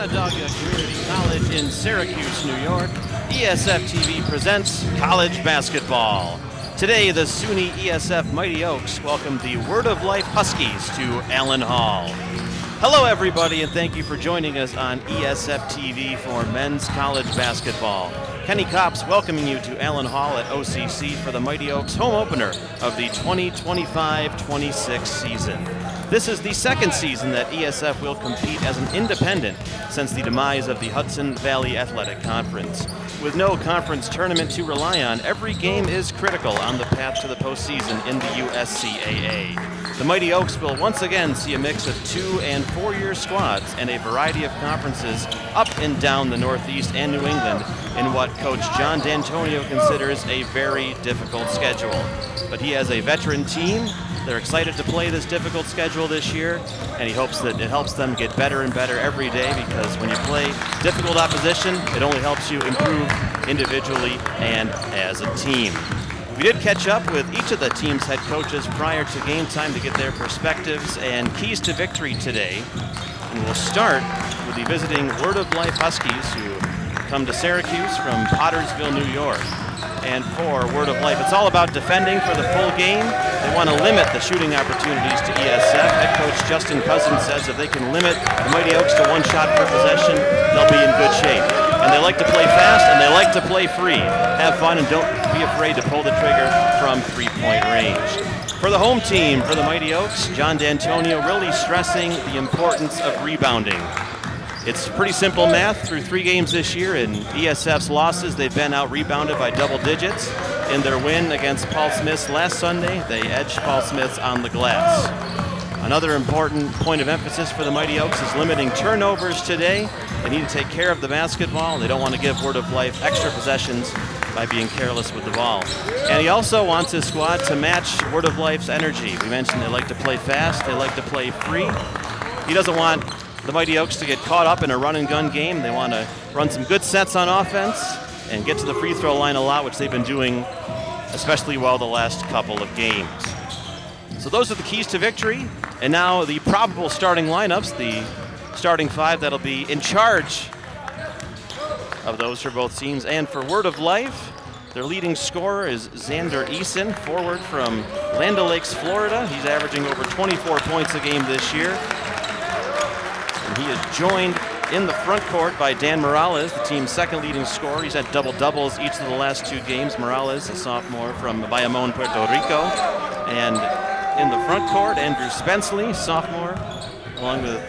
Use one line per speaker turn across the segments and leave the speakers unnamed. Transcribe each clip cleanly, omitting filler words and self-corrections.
Onondaga Community College in Syracuse, New York, ESFTV presents college basketball. Today, the SUNY ESF Mighty Oaks welcome the Word of Life Huskies to Allyn Hall. Hello, everybody, and thank you for joining us on ESFTV for men's college basketball. Kenny Copps welcoming you to Allyn Hall at OCC for the Mighty Oaks home opener of the 2025-26 season. This is the second season that ESF will compete as an independent since the demise of the Hudson Valley Athletic Conference. With no conference tournament to rely on, every game is critical on the path to the postseason in the USCAA. The Mighty Oaks will once again see a mix of 2- and 4-year squads and a variety of conferences up and down the Northeast and New England in what Coach John D'Antonio considers a very difficult schedule. But he has a veteran team. They're excited to play this difficult schedule this year, and he hopes that it helps them get better and better every day, because when you play difficult opposition, it only helps you improve individually and as a team. We did catch up with each of the team's head coaches prior to game time to get their perspectives and keys to victory today. And we'll start with the visiting Word of Life Huskies, who come to Syracuse from Pottersville, New York. And for Word of Life, it's all about defending for the full game. They want to limit the shooting opportunities to ESF. Head coach Justin Cousins says if they can limit the Mighty Oaks to one shot per possession, they'll be in good shape. And they like to play fast, and they like to play free. Have fun, and don't be afraid to pull the trigger from three-point range. For the home team, for the Mighty Oaks, John D'Antonio really stressing the importance of rebounding. It's pretty simple math. Through 3 games this year, in ESF's losses, they've been out-rebounded by double digits. In their win against Paul Smith's last Sunday, they edged Paul Smith's on the glass. Another important point of emphasis for the Mighty Oaks is limiting turnovers today. They need to take care of the basketball. They don't want to give Word of Life extra possessions by being careless with the ball. And he also wants his squad to match Word of Life's energy. We mentioned they like to play fast, they like to play free. He doesn't want the Mighty Oaks to get caught up in a run-and-gun game. They want to run some good sets on offense and get to the free throw line a lot, which they've been doing especially well the last couple of games. So those are the keys to victory. And now the probable starting lineups, the starting 5 that'll be in charge of those for both teams. And for Word of Life, their leading scorer is Xander Eason, forward from Land O'Lakes, Florida. He's averaging over 24 points a game this year. And he is joined in the front court by Dan Morales, the team's second leading scorer. He's had double-doubles each of the last 2 games. Morales, a sophomore from Bayamon, Puerto Rico. And in the front court, Andrew Spenceley, sophomore, along with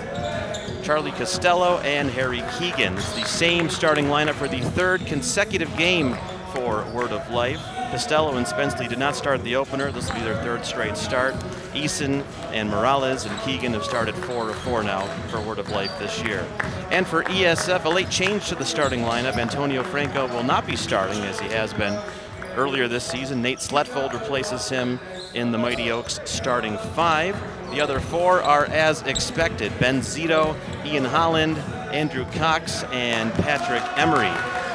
Charlie Costello and Harry Keegan. It's the same starting lineup for the 3rd consecutive game for Word of Life. Costello and Spenceley did not start the opener. This will be their 3rd straight start. Eason and Morales and Keegan have started 4 of 4 now for Word of Life this year. And for ESF, a late change to the starting lineup. Antonio Franco will not be starting, as he has been earlier this season. Nate Sletfold replaces him in the Mighty Oaks starting 5. The other 4 are as expected: Ben Zito, Ian Holland, Andrew Cox, and Patrick Emery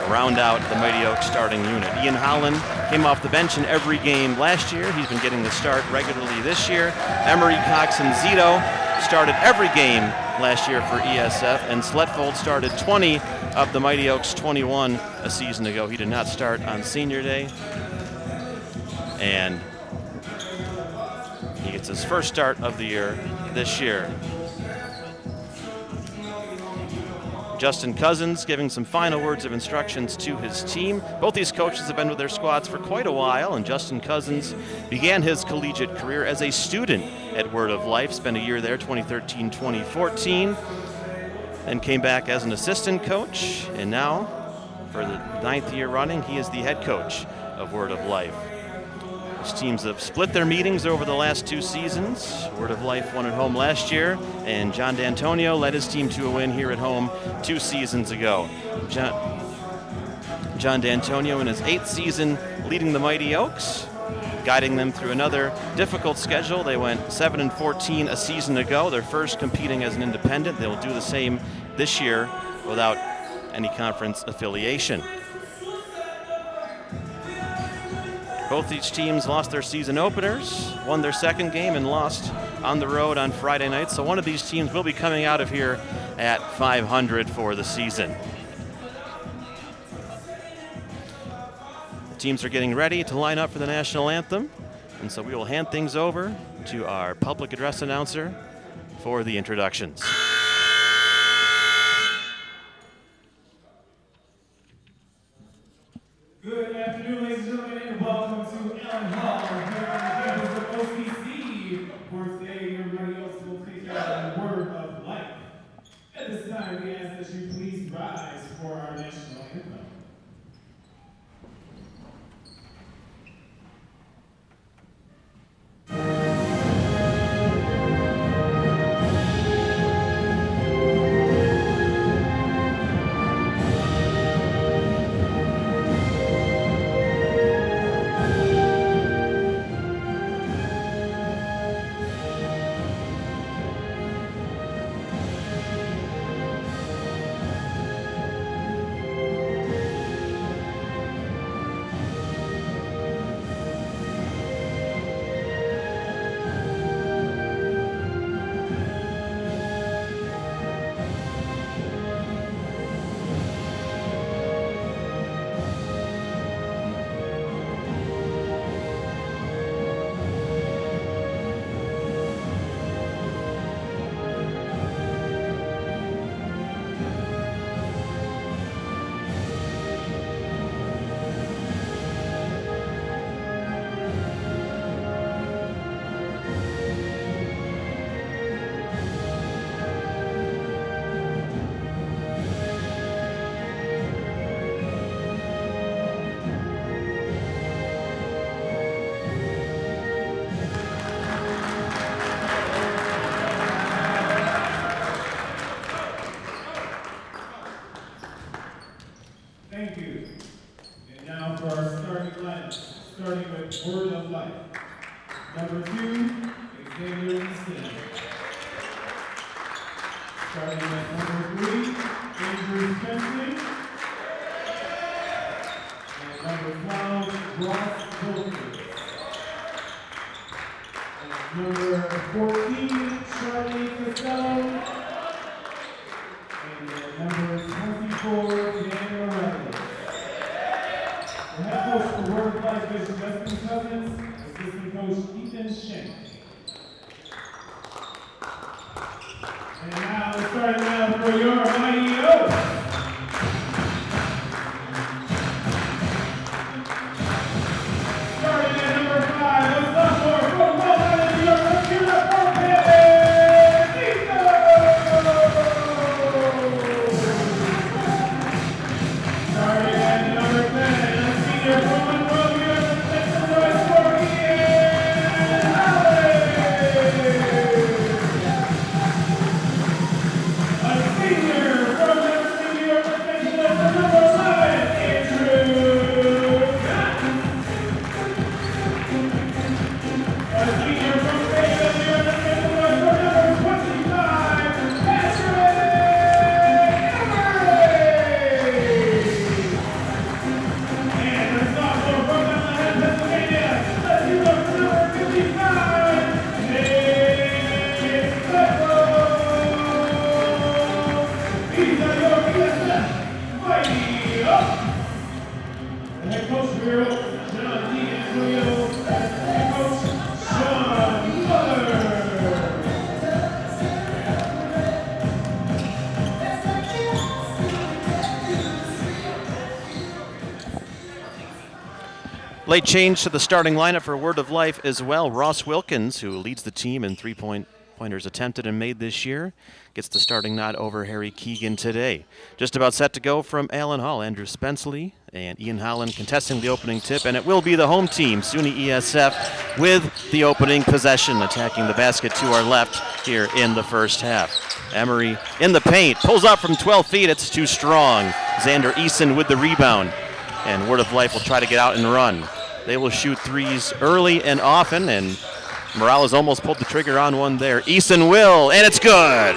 round out the Mighty Oaks starting unit. Ian Holland came off the bench in every game last year. He's been getting the start regularly this year. Emery, Cox, and Zito started every game last year for ESF, and Sletfold started 20 of the Mighty Oaks 21 a season ago. He did not start on senior day, and he gets his first start of the year this year. Justin Cousins giving some final words of instructions to his team. Both these coaches have been with their squads for quite a while, and Justin Cousins began his collegiate career as a student at Word of Life, spent a year there, 2013-2014, and came back as an assistant coach, and now, for the 9th year running, he is the head coach of Word of Life. These teams have split their meetings over the last 2 seasons. Word of Life won at home last year, and John D'Antonio led his team to a win here at home 2 seasons ago. John D'Antonio in his 8th season leading the Mighty Oaks, guiding them through another difficult schedule. They went 7-14 a season ago, their first competing as an independent. They'll do the same this year without any conference affiliation. Both these teams lost their season openers, won their second game, and lost on the road on Friday night. So one of these teams will be coming out of here at 500 for the season. The teams are getting ready to line up for the national anthem, and so we will hand things over to our public address announcer for the introductions.
Good afternoon, ladies and gentlemen, and welcome to Allyn Hall here on the campus of OCC, where today everybody else will take out the word of life. At this time, we ask that you please rise for our national anthem. Thank you. And now for our starting lineup, starting with Word of Life. Number 2, Xavier Easton. Starting with number 3, Andrew Spencer. And number 12, Ross Wilkins. And number 14, Charlie Costello. And number 24, Dan Morelli. The head coach for Word of Life is Justin Cousins, assistant coach Ethan Shank. And now we're starting out for your Mighty Oaks. Starting at number 5, the sophomore from Long Island, New York, let's give it up for Starting at number 10, a senior from Monrovia, let's make some noise for Allyn Hall. A senior from Western New York, let's make some noise for number 11, Andrew Cotton. A senior from Fayetteville, New York, let's make some noise for number 25, Patrick Emery. And a sophomore from Bethlehem, Pennsylvania, let's give it up for number 55, Nate Steffel. These are your ESF Mighty Oaks. The head coach for your Oaks, John D. Antonio, head coach, Sean Miller.
Late change to the starting lineup for Word of Life as well. Ross Wilkins, who leads the team in three-pointers attempted and made this year, gets the starting nod over Harry Keegan today. Just about set to go from Allyn Hall. Andrew Spenceley and Ian Holland contesting the opening tip, and it will be the home team, SUNY ESF, with the opening possession, attacking the basket to our left here in the first half. Emery in the paint, pulls up from 12 feet, it's too strong. Xander Eason with the rebound, and Word of Life will try to get out and run. They will shoot threes early and often, and Morales almost pulled the trigger on one there. Eason will, and it's good.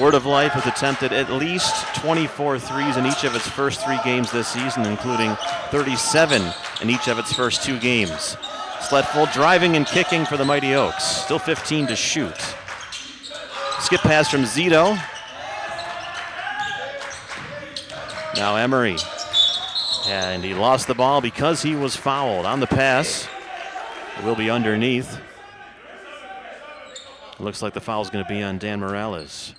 Word of Life has attempted at least 24 threes in each of its first 3 games this season, including 37 in each of its first 2 games. Sletfold driving and kicking for the Mighty Oaks. Still 15 to shoot. Skip pass from Zito. Now Emery. And he lost the ball because he was fouled on the pass. It will be underneath. It looks like the foul is going to be on Dan Morales.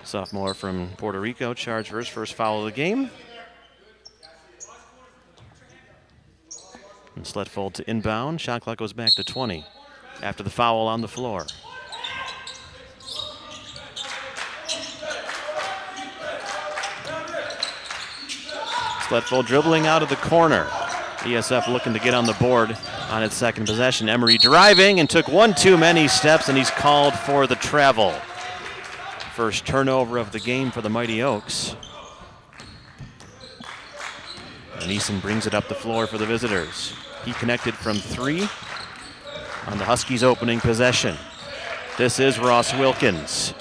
Sophomore from Puerto Rico charged for his first foul of the game. And Sletfold to inbound. Shot clock goes back to 20 after the foul on the floor. Sletfold dribbling out of the corner. ESF looking to get on the board on its second possession. Emery driving and took one too many steps, and he's called for the travel. First turnover of the game for the Mighty Oaks. And Eason brings it up the floor for the visitors. He connected from 3 on the Huskies' opening possession. This is Ross Wilkins.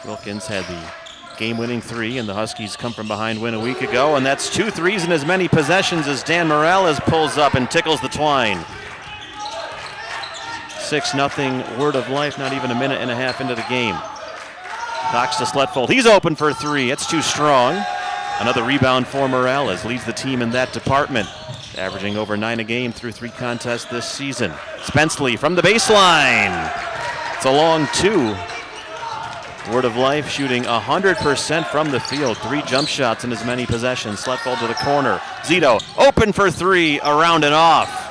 Wilkins had the game-winning 3, and the Huskies come from behind win a week ago, and that's 2 threes in as many possessions as Dan Morales pulls up and tickles the twine. 6-0 Word of Life, not even a minute and a half into the game. Cox to Sletfold. He's open for 3. It's too strong. Another rebound for Morales. Leads the team in that department, averaging over 9 a game through 3 contests this season. Spenceley from the baseline. It's a long 2. Word of Life shooting 100% from the field. 3 jump shots in as many possessions. Sletfold to the corner. Zito open for 3, around and off.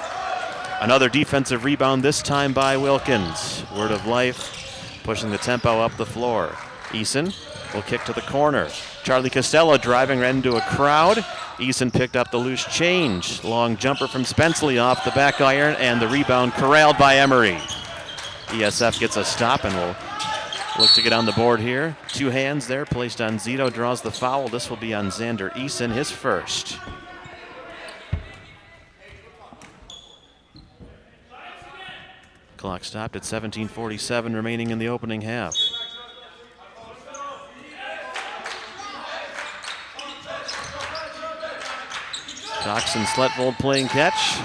Another defensive rebound, this time by Wilkins. Word of Life pushing the tempo up the floor. Eason will kick to the corner. Charlie Costello driving right into a crowd. Eason picked up the loose change. Long jumper from Spenceley off the back iron, and the rebound corralled by Emery. ESF gets a stop and will look to get on the board here. 2 hands there placed on Zito, draws the foul. This will be on Xander Eason, his first. Clock stopped at 17:47 remaining in the opening half. Cox and Sletfold playing catch.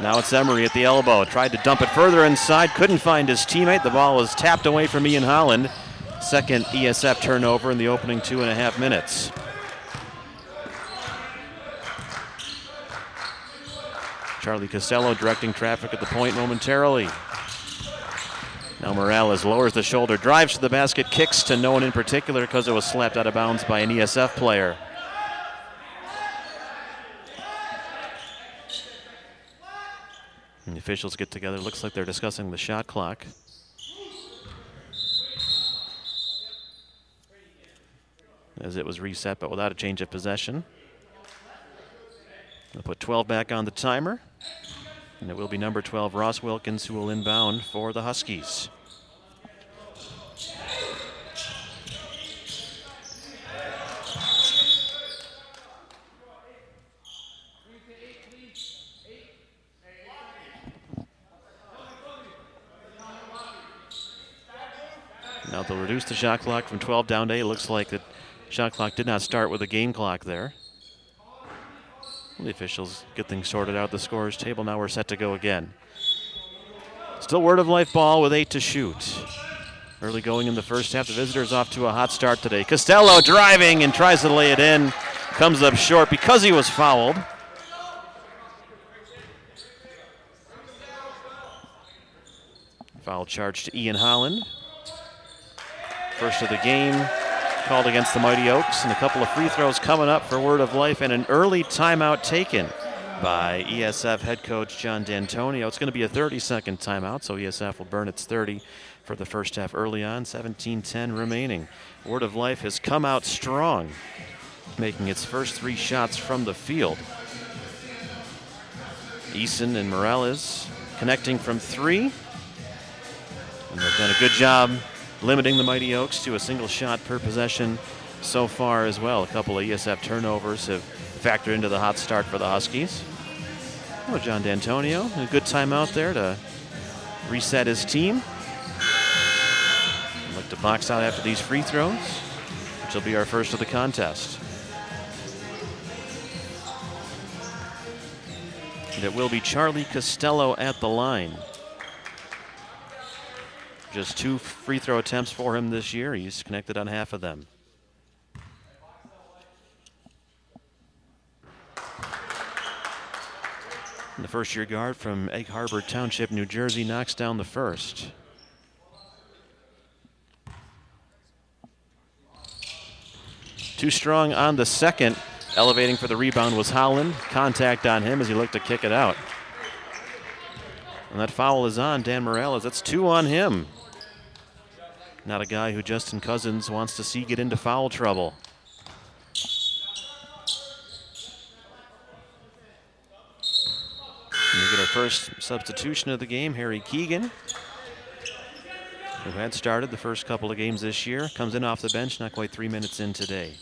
Now it's Emery at the elbow. Tried to dump it further inside, couldn't find his teammate. The ball was tapped away from Ian Holland. Second ESF turnover in the opening 2.5 minutes. Charlie Costello directing traffic at the point momentarily. Now Morales lowers the shoulder, drives to the basket, kicks to no one in particular because it was slapped out of bounds by an ESF player. And the officials get together. Looks like they're discussing the shot clock. As it was reset, but without a change of possession. They'll put 12 back on the timer. And it will be number 12, Ross Wilkins, who will inbound for the Huskies. Now they'll reduce the shot clock from 12 down to 8. It looks like the shot clock did not start with a game clock there. The officials get things sorted out at the scorer's table. Now we're set to go again. Still Word of Life ball with 8 to shoot. Early going in the first half. The visitors off to a hot start today. Costello driving and tries to lay it in. Comes up short because he was fouled. Foul charge to Ian Holland. First of the game called against the Mighty Oaks, and a couple of free throws coming up for Word of Life, and an early timeout taken by ESF head coach John D'Antonio. It's going to be a 30-second timeout, so ESF will burn its 30 for the first half early on. 17:10 remaining. Word of Life has come out strong, making its first 3 shots from the field. Eason and Morales connecting from 3. And they've done a good job limiting the Mighty Oaks to a single shot per possession so far as well. A couple of ESF turnovers have factored into the hot start for the Huskies. Oh, John D'Antonio, a good timeout there to reset his team. Look to box out after these free throws. She'll be our first of the contest. And it will be Charlie Costello at the line. Just 2 free throw attempts for him this year. He's connected on half of them. And the first-year guard from Egg Harbor Township, New Jersey, knocks down the first. Too strong on the second. Elevating for the rebound was Holland. Contact on him as he looked to kick it out. And that foul is on Dan Morales. That's 2 on him. Not a guy who Justin Cousins wants to see get into foul trouble. And we get our first substitution of the game, Harry Keegan, who had started the first couple of games this year. Comes in off the bench, not quite 3 minutes in today.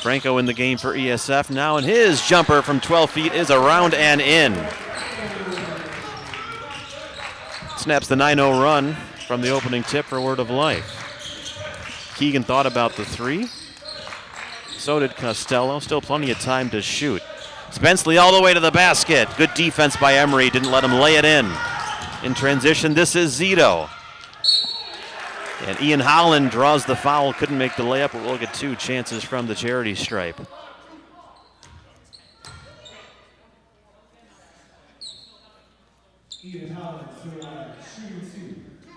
Franco in the game for ESF now, and his jumper from 12 feet is around and in. Snaps the 9-0 run from the opening tip for Word of Life. Keegan thought about the 3. So did Costello. Still plenty of time to shoot. Spenceley all the way to the basket. Good defense by Emery. Didn't let him lay it in. In transition, this is Zito. And Ian Holland draws the foul. Couldn't make the layup, but we'll get 2 chances from the charity stripe.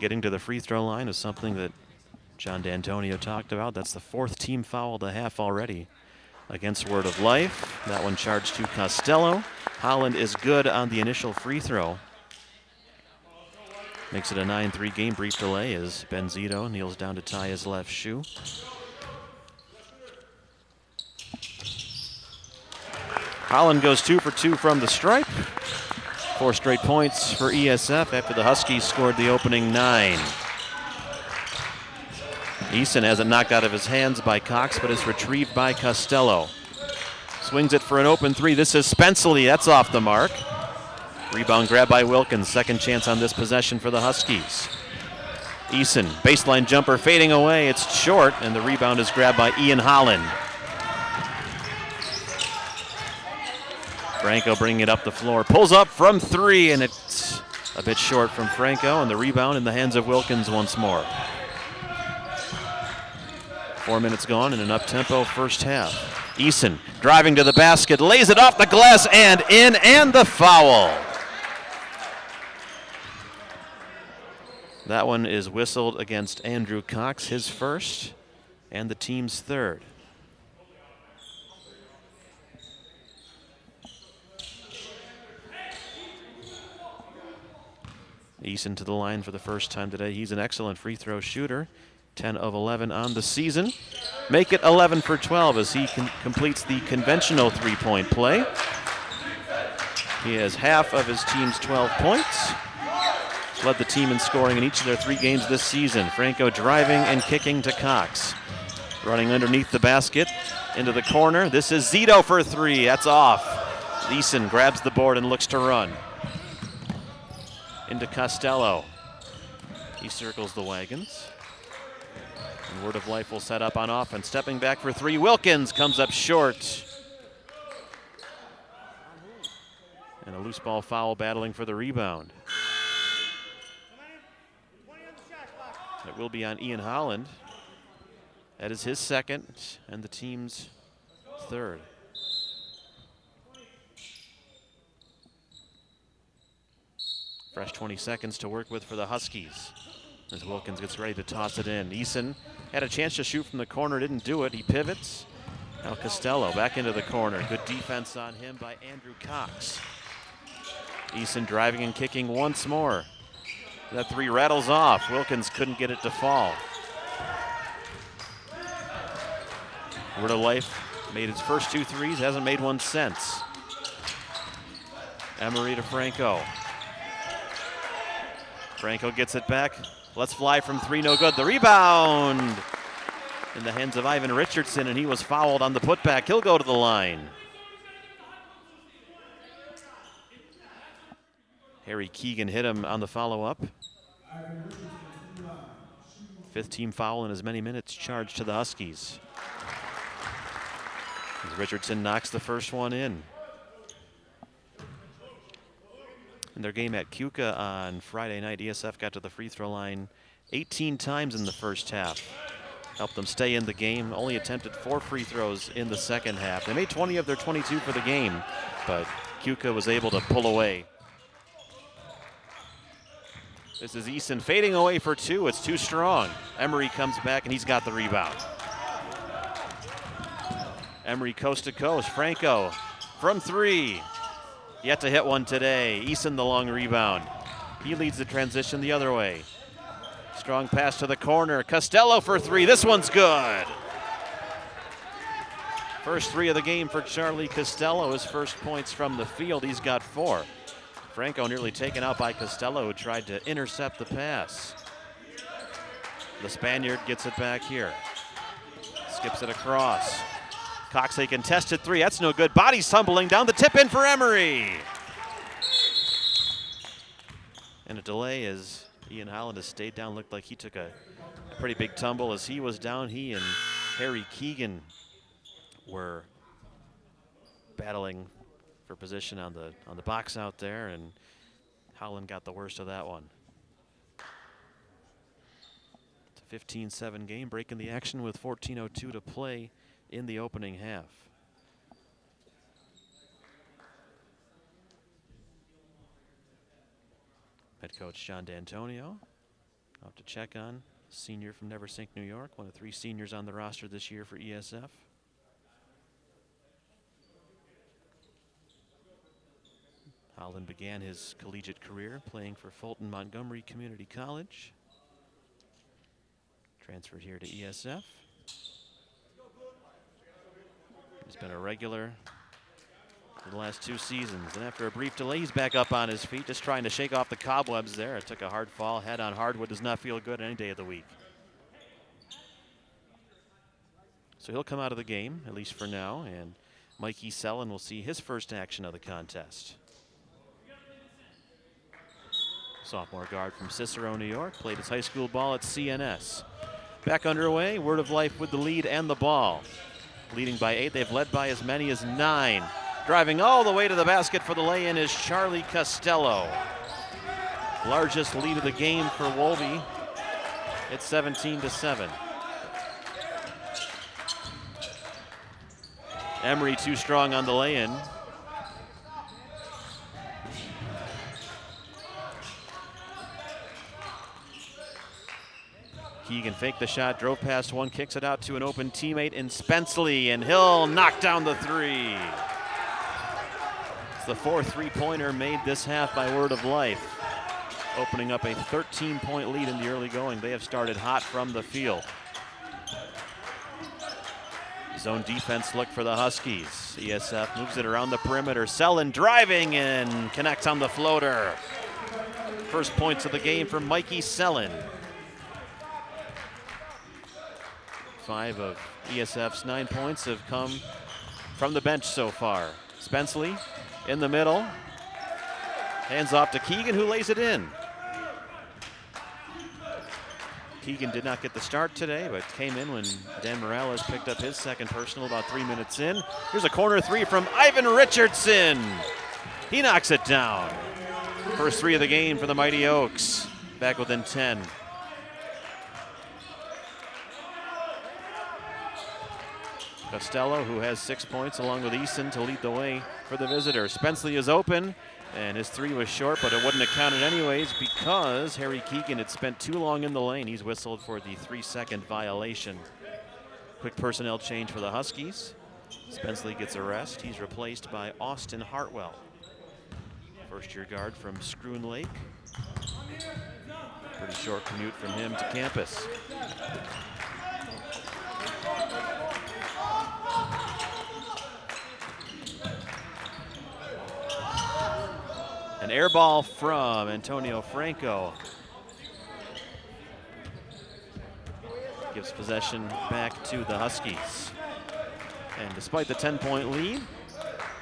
Getting to the free throw line is something that John D'Antonio talked about. That's the 4th team foul of the half already against Word of Life. That one charged to Costello. Holland is good on the initial free throw. Makes it a 9-3 game. Brief delay as Benzito kneels down to tie his left shoe. Holland goes 2 for 2 from the stripe. 4 straight points for ESF after the Huskies scored the opening 9. Eason has it knocked out of his hands by Cox, but is retrieved by Costello. Swings it for an open 3. This is Spenceley. That's off the mark. Rebound grab by Wilkins. Second chance on this possession for the Huskies. Eason, baseline jumper fading away. It's short, and the rebound is grabbed by Ian Holland. Franco bringing it up the floor. Pulls up from 3, and it's a bit short from Franco, and the rebound in the hands of Wilkins once more. 4 minutes gone in an up-tempo first half. Eason driving to the basket, lays it off the glass and in, and the foul. That one is whistled against Andrew Cox, his first, and the team's 3rd. Eason to the line for the first time today. He's an excellent free throw shooter. 10 of 11 on the season. Make it 11 for 12 as he completes the conventional 3-point play. He has half of his team's 12 points. He's led the team in scoring in each of their 3 games this season. Franco driving and kicking to Cox. Running underneath the basket into the corner. This is Zito for 3. That's off. Eason grabs the board and looks to run. Into Costello. He circles the wagons. And Word of Life will set up on offense. Stepping back for 3. Wilkins comes up short. And a loose ball foul battling for the rebound. It will be on Ian Holland. That is his 2nd and the team's 3rd. Fresh 20 seconds to work with for the Huskies as Wilkins gets ready to toss it in. Eason had a chance to shoot from the corner, didn't do it. He pivots. Now Costello back into the corner. Good defense on him by Andrew Cox. Eason driving and kicking once more. That 3 rattles off. Wilkins couldn't get it to fall. Word of Life made his first 2 threes, hasn't made one since. Emery to Franco. Franco gets it back. Let's fly from 3, no good. The rebound in the hands of Ivan Richardson, and he was fouled on the putback. He'll go to the line. Harry Keegan hit him on the follow-up. 5th team foul in as many minutes charged to the Huskies. As Richardson knocks the first one in. In their game at Keuka on Friday night, ESF got to the free throw line 18 times in the first half. Helped them stay in the game, only attempted 4 free throws in the second half. They made 20 of their 22 for the game, but Keuka was able to pull away. This is Easton fading away for 2. It's too strong. Emery comes back and he's got the rebound. Emery coast to coast. Franco from 3. Yet to hit one today. Easton the long rebound. He leads the transition the other way. Strong pass to the corner. Costello for 3. This one's good. First 3 of the game for Charlie Costello. His first points from the field. He's got 4. Franco nearly taken out by Costello, who tried to intercept the pass. The Spaniard gets it back here. Skips it across. Cox a contested 3. That's no good. Body's tumbling down. The tip in for Emery. And a delay as Ian Holland has stayed down. Looked like he took a pretty big tumble as he was down. He and Harry Keegan were battling for position on the box out there, and Holland got the worst of that one. It's a 15-7 game, breaking the action with 14:02 to play in the opening half. Head coach John D'Antonio, off to check on senior from Neversink, New York, one of 3 seniors on the roster this year for ESF. Holland began his collegiate career playing for Fulton Montgomery Community College. Transferred here to ESF. He's been a regular for the last 2 seasons. And after a brief delay, he's back up on his feet, just trying to shake off the cobwebs there. It took a hard fall. Head on hardwood does not feel good any day of the week. So he'll come out of the game, at least for now. And Mikey Sellin will see his first action of the contest. Sophomore guard from Cicero, New York, played his high school ball at CNS. Back underway, Word of Life with the lead and the ball. Leading by 8, they've led by as many as 9. Driving all the way to the basket for the lay-in is Charlie Costello. Largest lead of the game for Wolby. It's 17-7. Emery too strong on the lay-in. Keegan faked the shot, drove past one, kicks it out to an open teammate in Spenceley, and he'll knock down the 3. It's the 4th 3-pointer made this half by Word of Life, opening up a 13-point lead in the early going. They have started hot from the field. Zone defense look for the Huskies. ESF moves it around the perimeter. Sellin driving and connects on the floater. First points of the game for Mikey Sellin. 5 of ESF's 9 points have come from the bench so far. Spenceley in the middle. Hands off to Keegan, who lays it in. Keegan did not get the start today, but came in when Dan Morales picked up his second personal about 3 minutes in. Here's a corner 3 from Ivan Richardson. He knocks it down. First 3 of the game for the Mighty Oaks. Back within 10. Costello, who has 6 points, along with Easton to lead the way for the visitors. Spenceley is open, and his 3 was short, but it wouldn't have counted anyways because Harry Keegan had spent too long in the lane. He's whistled for the 3-second violation. Quick personnel change for the Huskies. Spenceley gets a rest. He's replaced by Austin Hartwell. First-year guard from Scroon Lake. Pretty short commute from him to campus. An air ball from Antonio Franco. Gives possession back to the Huskies. And despite the 10-point lead,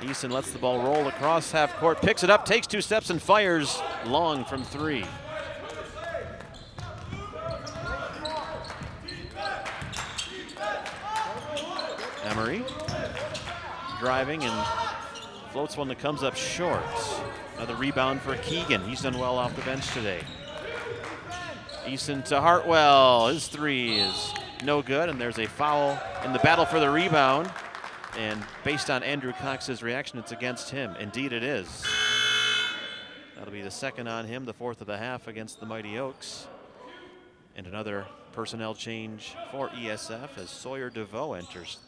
Eason lets the ball roll across half court, picks it up, takes 2 steps and fires long from 3. Emery driving and floats one that comes up short. Another rebound for Keegan. He's done well off the bench today. Eason to Hartwell. His 3 is no good, and there's a foul in the battle for the rebound. And based on Andrew Cox's reaction, it's against him. Indeed it is. That'll be the 2nd on him, the 4th of the half against the Mighty Oaks. And another personnel change for ESF as Sawyer DeVoe enters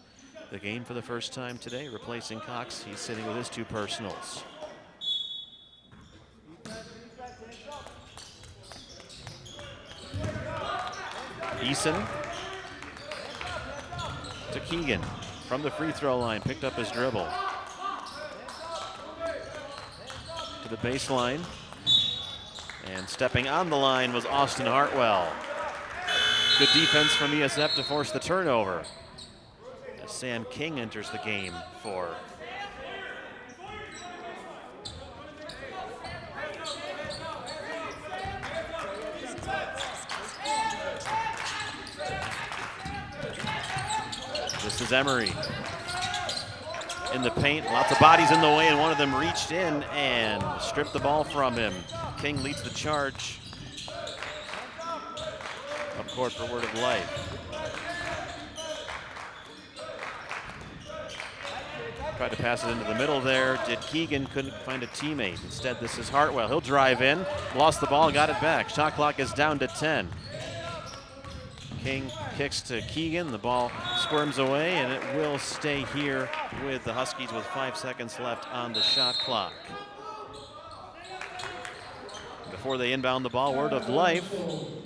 the game for the first time today, replacing Cox. He's sitting with his 2 personals. Eason to Keegan from the free throw line, picked up his dribble. To the baseline, and stepping on the line was Austin Hartwell. Good defense from ESF to force the turnover. As Sam King enters the game for this is Emery. In the paint, lots of bodies in the way, and one of them reached in and stripped the ball from him. King leads the charge up court for Word of Life. Tried to pass it into the middle there. Did Keegan, couldn't find a teammate. Instead, this is Hartwell. He'll drive in, lost the ball, got it back. Shot clock is down to 10. King kicks to Keegan. The ball squirms away, and it will stay here with the Huskies with 5 seconds left on the shot clock. Before they inbound the ball, Word of Life will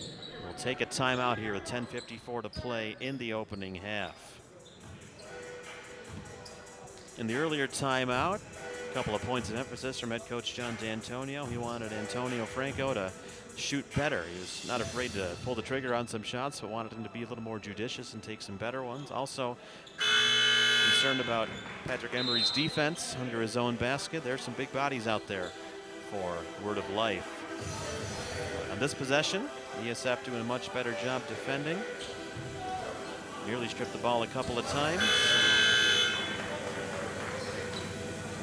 take a timeout here with 10:54 to play in the opening half. In the earlier timeout, a couple of points of emphasis from head coach John D'Antonio. He wanted Antonio Franco to shoot better. He was not afraid to pull the trigger on some shots, but wanted him to be a little more judicious and take some better ones. Also concerned about Patrick Emery's defense under his own basket. There's some big bodies out there for Word of Life. On this possession, ESF doing a much better job defending. Nearly stripped the ball a couple of times.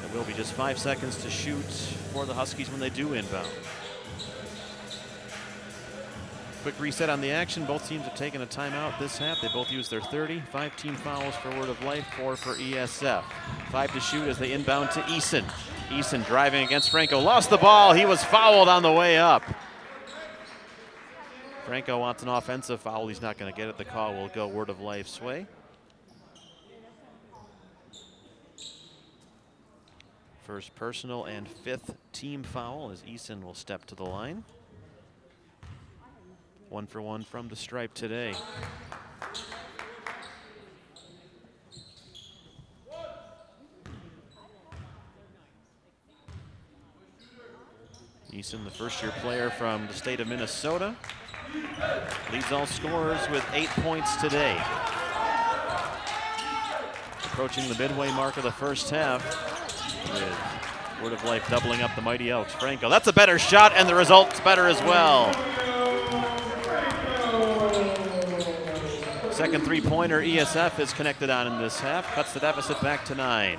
It will be just 5 seconds to shoot for the Huskies when they do inbound. Quick reset on the action. Both teams have taken a timeout this half. They both used their 30. 5 team fouls for Word of Life, 4 for ESF. 5 to shoot as they inbound to Eason. Eason driving against Franco. Lost the ball. He was fouled on the way up. Franco wants an offensive foul. He's not going to get it. The call will go Word of Life's way. First personal and 5th team foul as Eason will step to the line. 1 for 1 from the stripe today. Eason, the first-year player from the state of Minnesota, leads all scorers with 8 points today. Approaching the midway mark of the first half, with Word of Life doubling up the Mighty Elks. Franco, that's a better shot, and the result's better as well. Second three-pointer ESF is connected on in this half, cuts the deficit back to 9.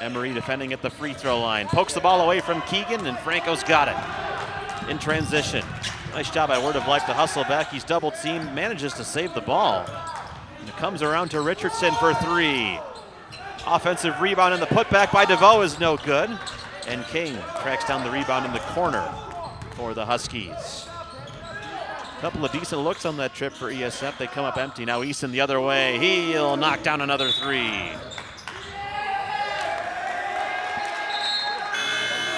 Emery defending at the free throw line. Pokes the ball away from Keegan, and Franco's got it in transition. Nice job by Word of Life to hustle back. He's double teamed, manages to save the ball. And it comes around to Richardson for 3. Offensive rebound, and the putback by DeVoe is no good. And King tracks down the rebound in the corner for the Huskies. Couple of decent looks on that trip for ESF. They come up empty. Now Eason the other way. He'll knock down another 3.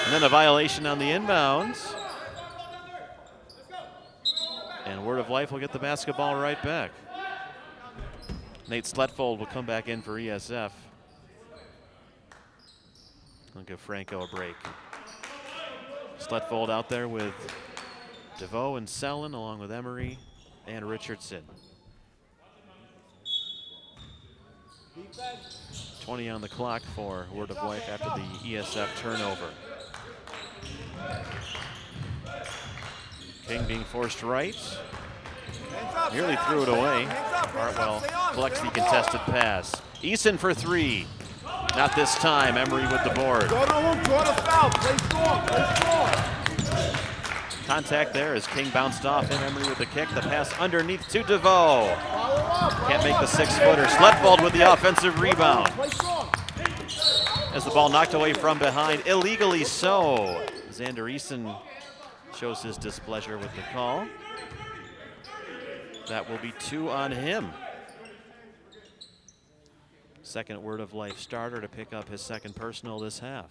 And then a violation on the inbounds. And Word of Life will get the basketball right back. Nate Sletfold will come back in for ESF. I'll give Franco a break. Sletfold out there with DeVoe and Sellon, along with Emery and Richardson. 20 on the clock for Word of Life after the ESF turnover. King being forced right. Nearly threw it away. Hartwell collects the contested pass. Eason for three. Not this time. Emery with the board. Contact there as King bounced off and Emery with the kick. The pass underneath to DeVoe. Can't make the 6-footer. Sletvold with the offensive rebound. As the ball knocked away from behind, illegally so. Xander Eason shows his displeasure with the call. That will be 2 on him. Second Word of Life starter to pick up his second personal this half.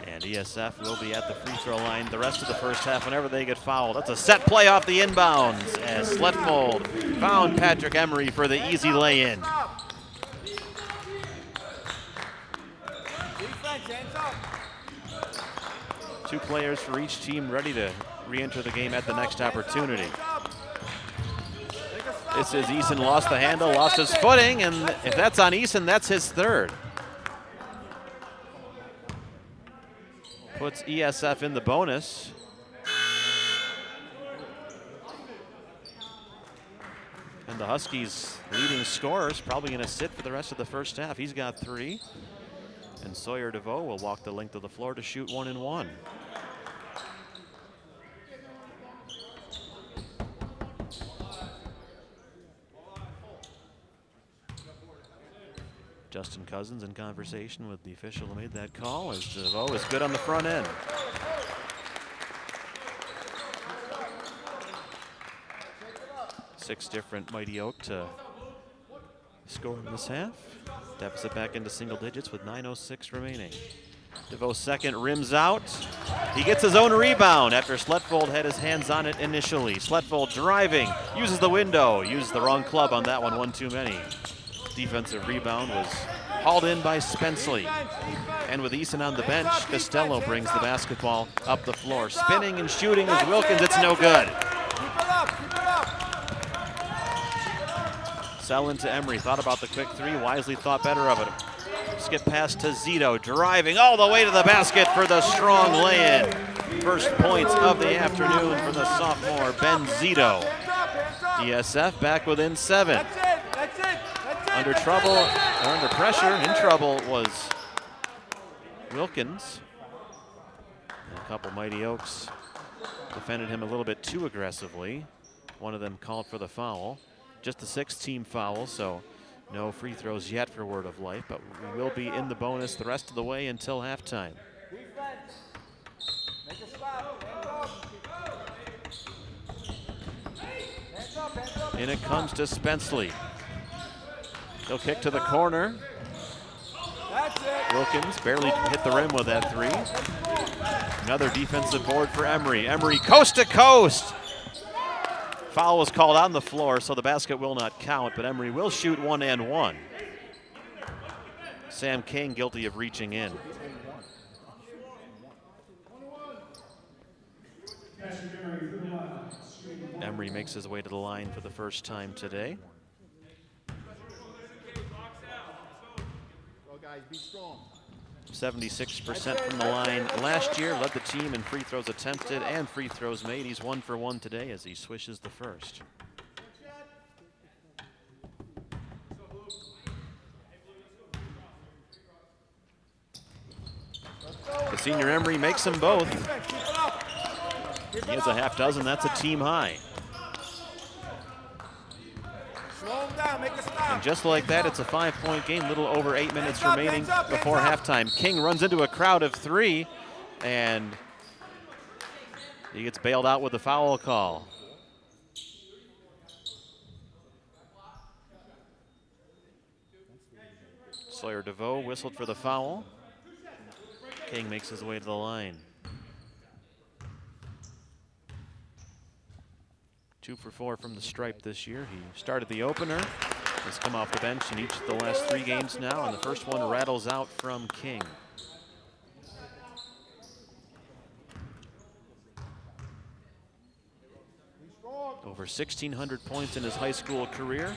And ESF will be at the free throw line the rest of the first half whenever they get fouled. That's a set play off the inbounds as Sletvold found Patrick Emery for the easy lay-in. Two players for each team ready to re-enter the game at the next opportunity. This is Eason lost the handle, lost his footing, and if that's on Eason, that's his third. Puts ESF in the bonus. And the Huskies' leading scorer is probably going to sit for the rest of the first half. He's got 3. And Sawyer DeVoe will walk the length of the floor to shoot 1 and 1. Justin Cousins in conversation with the official who made that call as DeVoe is good on the front end. Six different Mighty Oak to score in this half. Deficit back into single digits with 9:06 remaining. DeVoe's second rims out. He gets his own rebound after Sletvold had his hands on it initially. Sletvold driving, uses the window, used the wrong club on that one, one too many. Defensive rebound was hauled in by Spenceley. And with Eason on the bench, Costello brings the basketball up the floor. Spinning and shooting as Wilkins, it's no good. Sellin to Emery, thought about the quick 3, wisely thought better of it. Skip pass to Zito, driving all the way to the basket for the strong lay-in. First points of the afternoon from the sophomore, Ben Zito. ESF back within 7. Under trouble, or under pressure, in trouble was Wilkins. And a couple Mighty Oaks defended him a little bit too aggressively. One of them called for the foul. Just a 6-team foul, so no free throws yet for Word of Life, but we will be in the bonus the rest of the way until halftime. In it comes to Spenceley. He'll kick to the corner. Wilkins barely hit the rim with that 3. Another defensive board for Emery. Emery coast to coast. Foul was called on the floor, so the basket will not count, but Emery will shoot 1 and 1. Sam King guilty of reaching in. Emery makes his way to the line for the first time today. 76% from the line last year, led the team in free throws attempted and free throws made. He's 1 for 1 today as he swishes the first. The senior Emery makes them both. He has a half dozen, that's a team high. And just like that, it's a 5-point game, little over 8 minutes remaining before halftime. King runs into a crowd of 3, and he gets bailed out with a foul call. Sawyer DeVoe whistled for the foul. King makes his way to the line. 2 for 4 from the stripe this year. He started the opener, has come off the bench in each of the last 3 games now, and the first one rattles out from King. Over 1,600 points in his high school career.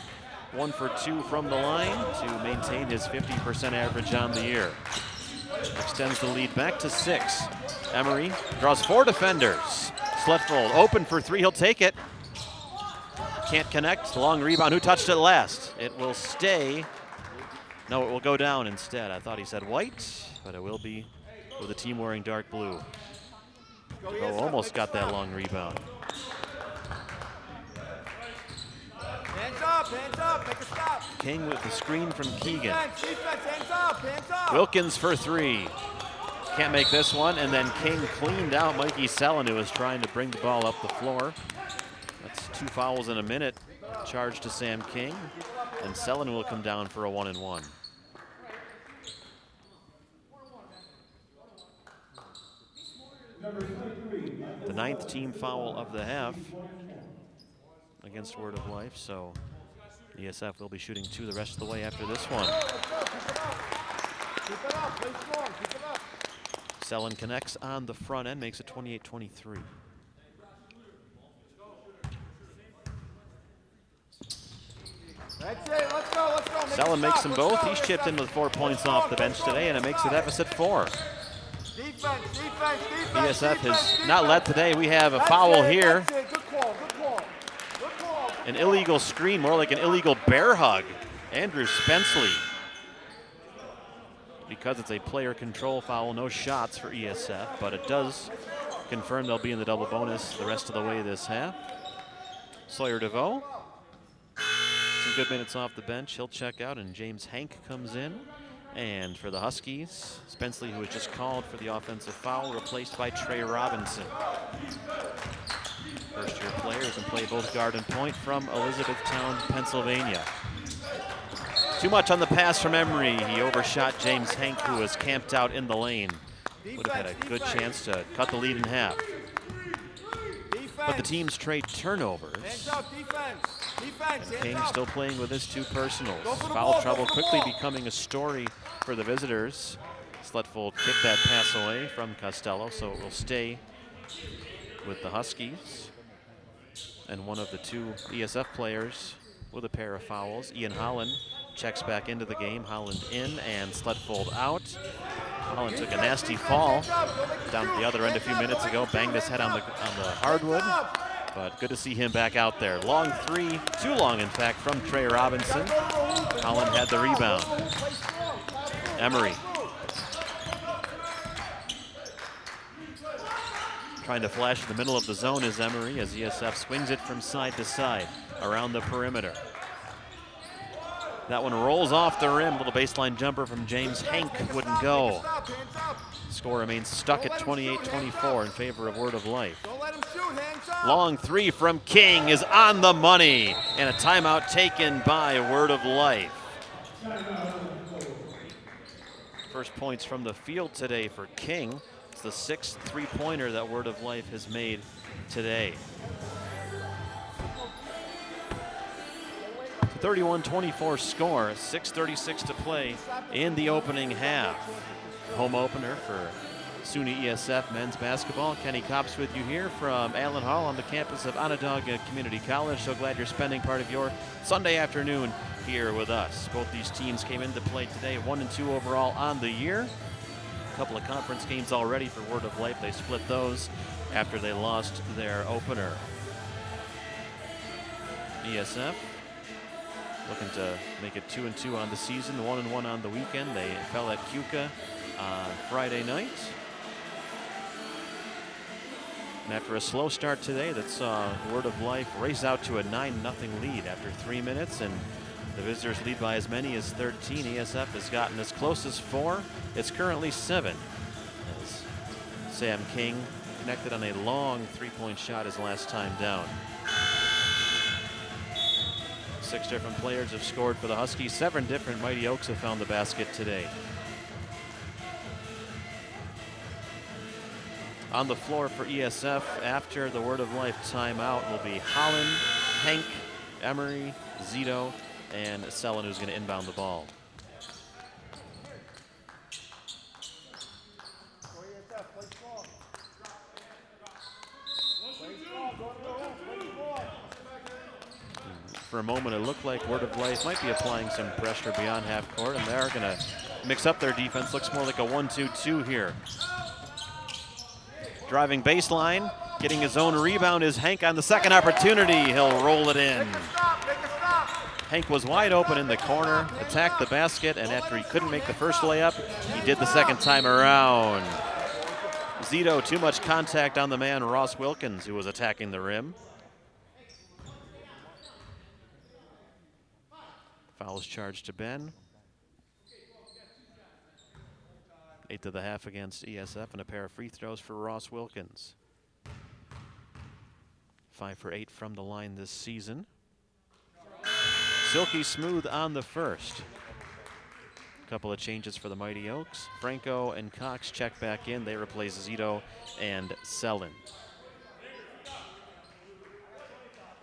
1 for 2 from the line to maintain his 50% average on the year. Extends the lead back to 6. Emery draws 4 defenders. Sletfold open for 3, he'll take it. Can't connect, long rebound. Who touched it last? It will stay. No, it will go down instead. I thought he said white, but it will be with the team wearing dark blue. Oh, almost got that long rebound.
Hands up, make a stop.
King with the screen from Keegan.
Defense, hands up.
Wilkins for 3. Can't make this one, and then King cleaned out Mikey Sellin, who was trying to bring the ball up the floor. That's 2 fouls in a minute. Charge to Sam King, and Sellin will come down for a 1-and-1. The 9th team foul of the half against Word of Life, so ESF will be shooting 2 the rest of the way after this one.
Keep it up, play strong, keep it up.
Sellin connects on the front end, makes it 28-23.
That's it, let's go.
Sellin makes them both. He's chipped in with 4 points off the bench today, and it makes the deficit 4.
Defense.
ESF has not led today. We have a foul here.
That's it. Good call.
An illegal screen, more like an illegal bear hug. Andrew Spenceley. Because it's a player control foul, no shots for ESF, but it does confirm they'll be in the double bonus the rest of the way this half. Sawyer DeVoe, some good minutes off the bench. He'll check out, and James Hank comes in. And for the Huskies, Spenceley, who was just called for the offensive foul, replaced by Trey Robinson. First-year players and play both guard and point from Elizabethtown, Pennsylvania. Too much on the pass from Emery. He overshot James Hank, who was camped out in the lane. Would have had a good chance to cut the lead in half. But the teams trade turnovers. And King still playing with his 2 personals. Foul trouble quickly becoming a story for the visitors. Sletfold kicked that pass away from Costello, so it will stay with the Huskies. And one of the 2 ESF players with a pair of fouls. Ian Holland checks back into the game. Holland in and Sletfold out. Holland took a nasty fall down at the other end a few minutes ago. Banged his head on the hardwood. But good to see him back out there. Long 3, too long in fact, from Trey Robinson. Holland had the rebound. Emery. Trying to flash in the middle of the zone is Emery as ESF swings it from side to side around the perimeter. That one rolls off the rim. Little baseline jumper from James Hank wouldn't go. Score remains stuck at 28-24 in favor of Word of Life. Long 3 from King is on the money, and a timeout taken by Word of Life. First points from the field today for King. It's the 6th 3-pointer that Word of Life has made today. 31-24 score, 6:36 to play in the opening half. Home opener for SUNY ESF men's basketball. Kenny Copps with you here from Allyn Hall on the campus of Onondaga Community College. So glad you're spending part of your Sunday afternoon here with us. Both these teams came into play today, 1-2 overall on the year. A couple of conference games already for Word of Life. They split those after they lost their opener. ESF looking to make it 2-2 on the season, 1-1 on the weekend. They fell at Keuka on Friday night. And after a slow start today that saw Word of Life race out to a 9-0 lead after 3 minutes, and the visitors lead by as many as 13. ESF has gotten as close as 4. It's currently 7. As Sam King connected on a long 3-point shot his last time down. 6 different players have scored for the Huskies. 7 different Mighty Oaks have found the basket today. On the floor for ESF after the Word of Life timeout will be Holland, Hank, Emery, Zito, and Sellin, who's going to inbound the ball. for a moment, it looked like Word of Life might be applying some pressure beyond half court, and they are going to mix up their defense. Looks more like a 1-2-2 here. Driving baseline, getting his own rebound is Hank on the second opportunity. He'll roll it in. Hank was wide open in the corner, attacked the basket, and after he couldn't make the first layup, he did the second time around. Zito, too much contact on the man, Ross Wilkins, who was attacking the rim. Fouls charged to Ben. 8 to the half against ESF, and a pair of free throws for Ross Wilkins. 5 for 8 from the line this season. Silky smooth on the first. Couple of changes for the Mighty Oaks. Franco and Cox check back in. They replace Zito and Sellin.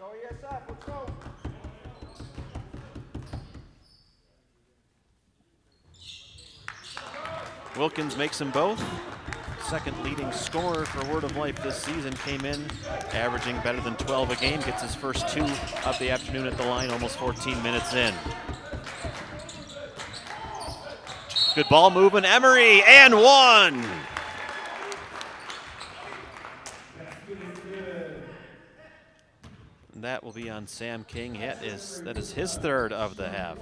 Go ESF, let's go.
Wilkins makes them both. Second leading scorer for Word of Life this season, came in averaging better than 12 a game, gets his first 2 of the afternoon at the line, almost 14 minutes in. Good ball movement, Emery, and one! And that will be on Sam King. That is his third of the half.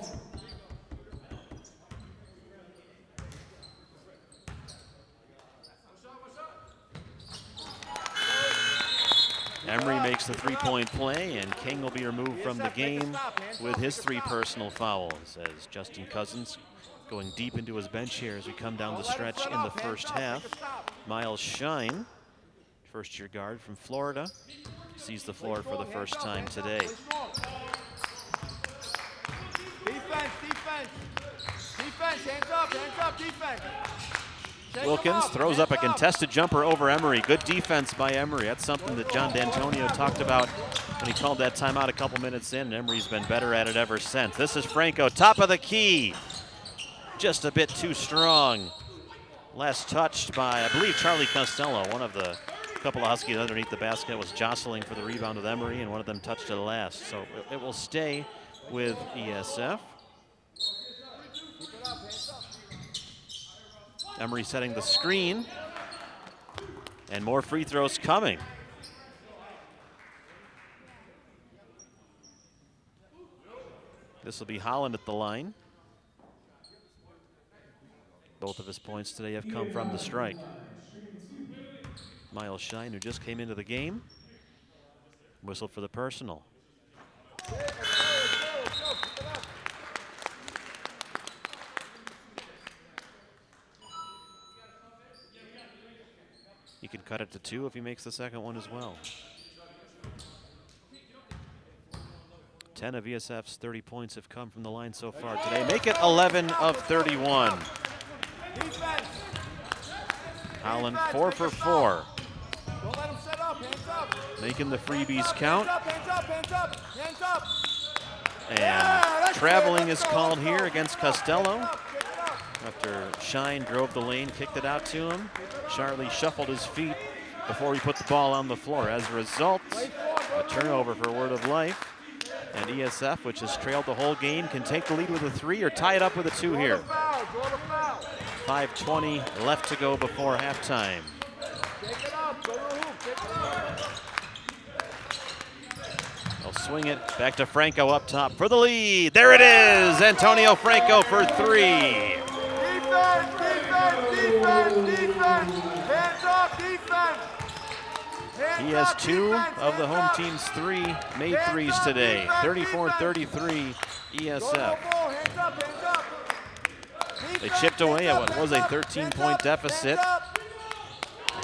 Emery makes the three-point play, and King will be removed from the game with his 3 personal fouls, as Justin Cousins going deep into his bench here as we come down the stretch in the first half. Miles Shine, first-year guard from Florida, sees the floor for the first time today.
Defense, hands up, defense.
Wilkins throws up a contested jumper over Emery. Good defense by Emery. That's something that John D'Antonio talked about when he called that timeout a couple minutes in, and Emery's been better at it ever since. This is Franco, top of the key. Just a bit too strong. Last touched by, I believe, Charlie Costello. One of the couple of Huskies underneath the basket was jostling for the rebound with Emery, and one of them touched it last. So it will stay with ESF. Emery setting the screen, and more free throws coming. This will be Holland at the line. Both of his points today have come from the strike. Miles Shine, who just came into the game, whistled for the personal. He can cut it to 2 if he makes the second one as well. 10 of ESF's 30 points have come from the line so far today. Make it 11 of 31. Holland 4 for 4.
Don't let him set up, hands up.
Making the freebies count.
Hands up.
And traveling is called here against Costello. After Shine drove the lane, kicked it out to him. Charlie shuffled his feet before he put the ball on the floor. As a result, a turnover for Word of Life. And ESF, which has trailed the whole game, can take the lead with a 3 or tie it up with a 2 here. 5:20 left to go before halftime. They'll swing it back to Franco up top for the lead. There it is, Antonio Franco for 3.
Defense. Hands up, defense.
He has 2 of the home team's 3 made threes today. 34-33 ESF. They chipped away at what was a 13-point deficit.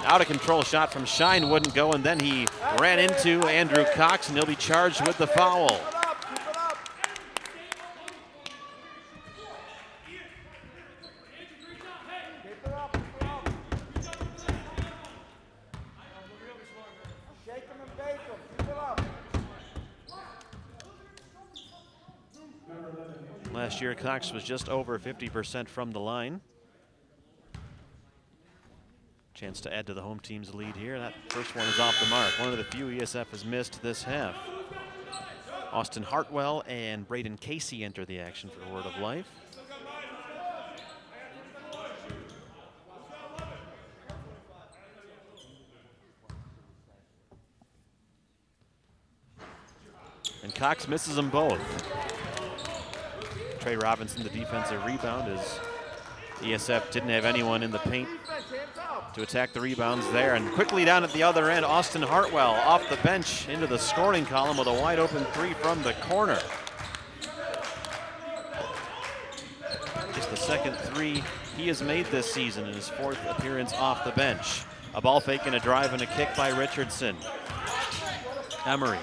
Out of control shot from Shine wouldn't go, and then he ran into Andrew Cox, and he'll be charged with the foul. Last year, Cox was just over 50% from the line. Chance to add to the home team's lead here. That first one is off the mark. One of the few ESF has missed this half. Austin Hartwell and Braden Casey enter the action for Word of Life. And Cox misses them both. Trey Robinson, the defensive rebound, as ESF didn't have anyone in the paint to attack the rebounds there. And quickly down at the other end, Austin Hartwell off the bench into the scoring column with a wide open three from the corner. Just the second three he has made this season in his 4th appearance off the bench. A ball fake and a drive and a kick by Richardson. Emery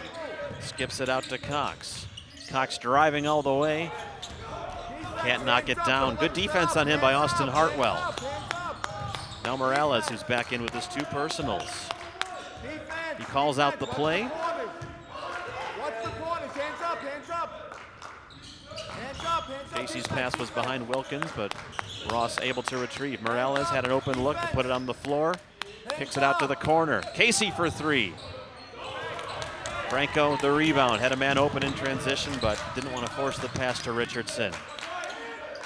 skips it out to Cox. Cox driving all the way. Can't knock it down. Good defense on him by Austin Hartwell. Now Morales, who's back in with his 2 personals. He calls out the play. Casey's pass was behind Wilkins, but Ross able to retrieve. Morales had an open look to put it on the floor. Kicks it out to the corner. Casey for 3. Franco, the rebound, had a man open in transition, but didn't want to force the pass to Richardson.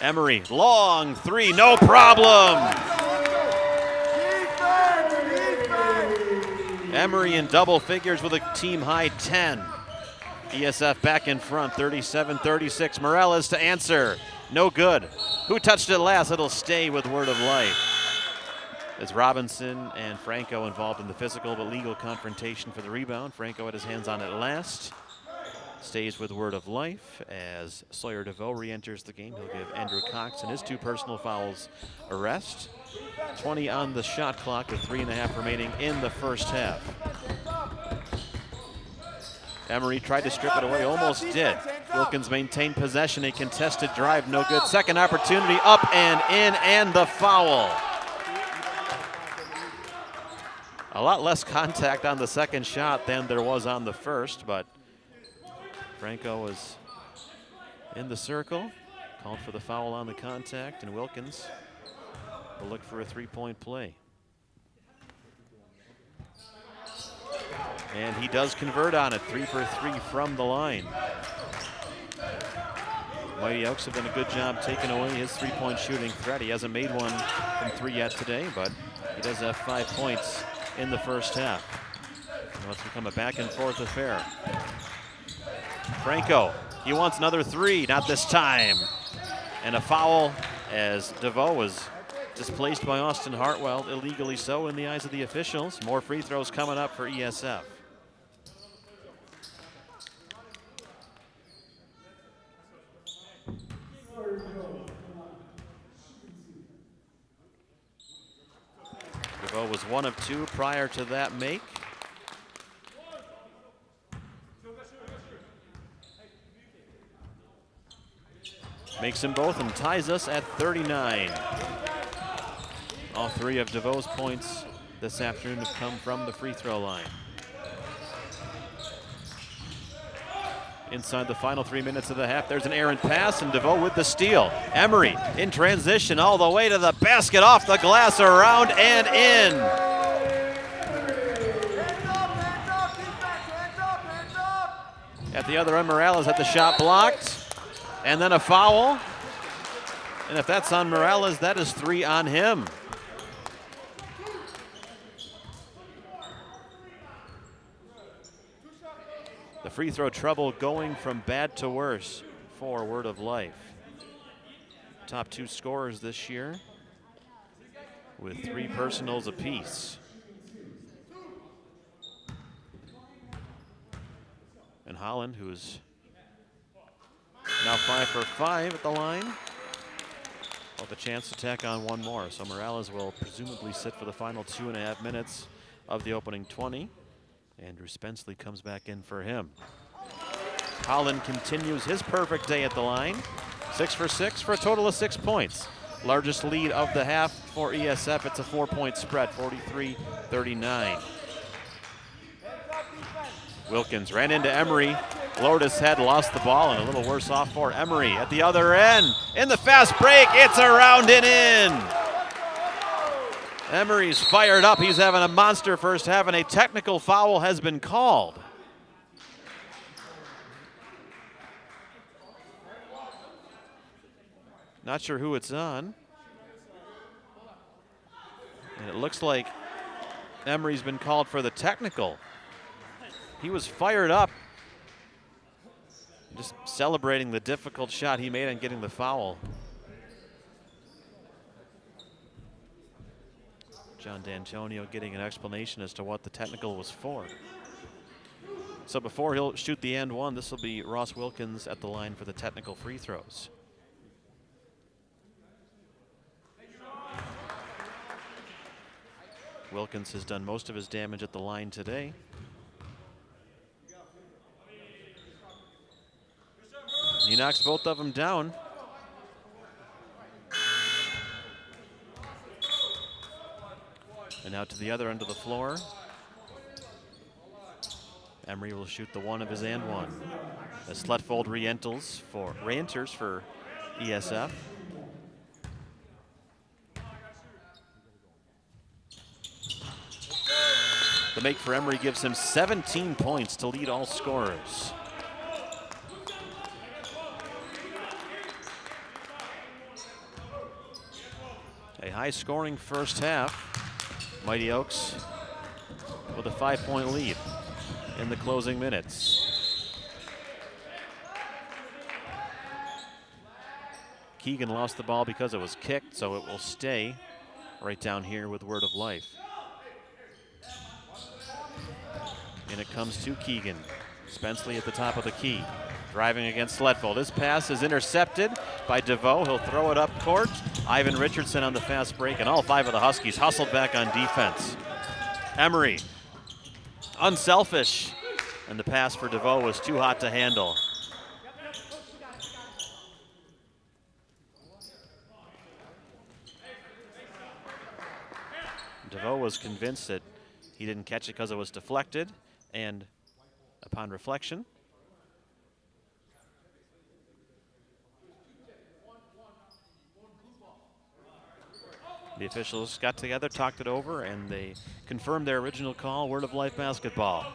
Emery, long 3, no problem. Emery in double figures with a team high 10. ESF back in front, 37-36. Morales to answer, no good. Who touched it last? It'll stay with Word of Life. As Robinson and Franco involved in the physical but legal confrontation for the rebound. Franco had his hands on it last. Stays with Word of Life as Sawyer DeVoe re-enters the game. He'll give Andrew Cox and his 2 personal fouls a rest. 20 on the shot clock with 3.5 remaining in the first half. Emery tried to strip it away, almost did. Wilkins maintained possession, a contested drive, no good. Second opportunity, up and in, and the foul. A lot less contact on the second shot than there was on the first, but Franco was in the circle, called for the foul on the contact, and Wilkins will look for a 3-point play. And he does convert on it, 3 for 3 from the line. Mighty Oaks have done a good job taking away his 3-point shooting threat. He hasn't made one from 3 yet today, but he does have 5 points in the first half. Now it's become a back and forth affair. Franco, he wants another 3, not this time. And a foul as DeVoe was displaced by Austin Hartwell, illegally so in the eyes of the officials. More free throws coming up for ESF. DeVoe was 1 of 2 prior to that make. Makes them both and ties us at 39. All 3 of DeVoe's points this afternoon have come from the free throw line. Inside the final 3 minutes of the half, there's an errant pass, and DeVoe with the steal. Emery in transition all the way to the basket, off the glass, around and in. At the other end, Morales had the shot blocked, and then a foul. And if that's on Morales, that is 3 on him. The free throw trouble going from bad to worse for Word of Life. Top 2 scorers this year with 3 personals apiece. And Holland, who's now 5 for 5 at the line, will have a chance to tack on 1 more. So Morales will presumably sit for the final 2.5 minutes of the opening 20. Andrew Spenceley comes back in for him. Holland continues his perfect day at the line. 6 for 6 for a total of 6 points. Largest lead of the half for ESF. It's a 4-point spread, 43-39. Wilkins ran into Emery, lowered his head, lost the ball, and a little worse off for Emery. At the other end, in the fast break, it's around and in. Emery's fired up. He's having a monster first half, and a technical foul has been called. Not sure who it's on. And it looks like Emery's been called for the technical. He was fired up, just celebrating the difficult shot he made on getting the foul. John D'Antonio getting an explanation as to what the technical was for. So before he'll shoot the and one, this will be Ross Wilkins at the line for the technical free throws. Wilkins has done most of his damage at the line today. He knocks both of them down. And out to the other end of the floor. Emery will shoot the one of his and one. As Sletfold re-enters for ESF. The make for Emery gives him 17 points to lead all scorers. A high-scoring first half. Mighty Oaks with a 5-point lead in the closing minutes. Keegan lost the ball because it was kicked, so it will stay right down here with Word of Life. And it comes to Keegan. Spenceley at the top of the key, driving against Sletfold. His pass is intercepted by DeVoe. He'll throw it up court. Ivan Richardson on the fast break, and all 5 of the Huskies hustled back on defense. Emery, unselfish, and the pass for DeVoe was too hot to handle. DeVoe was convinced that he didn't catch it because it was deflected, and upon reflection, the officials got together, talked it over, and they confirmed their original call, Word of Life basketball.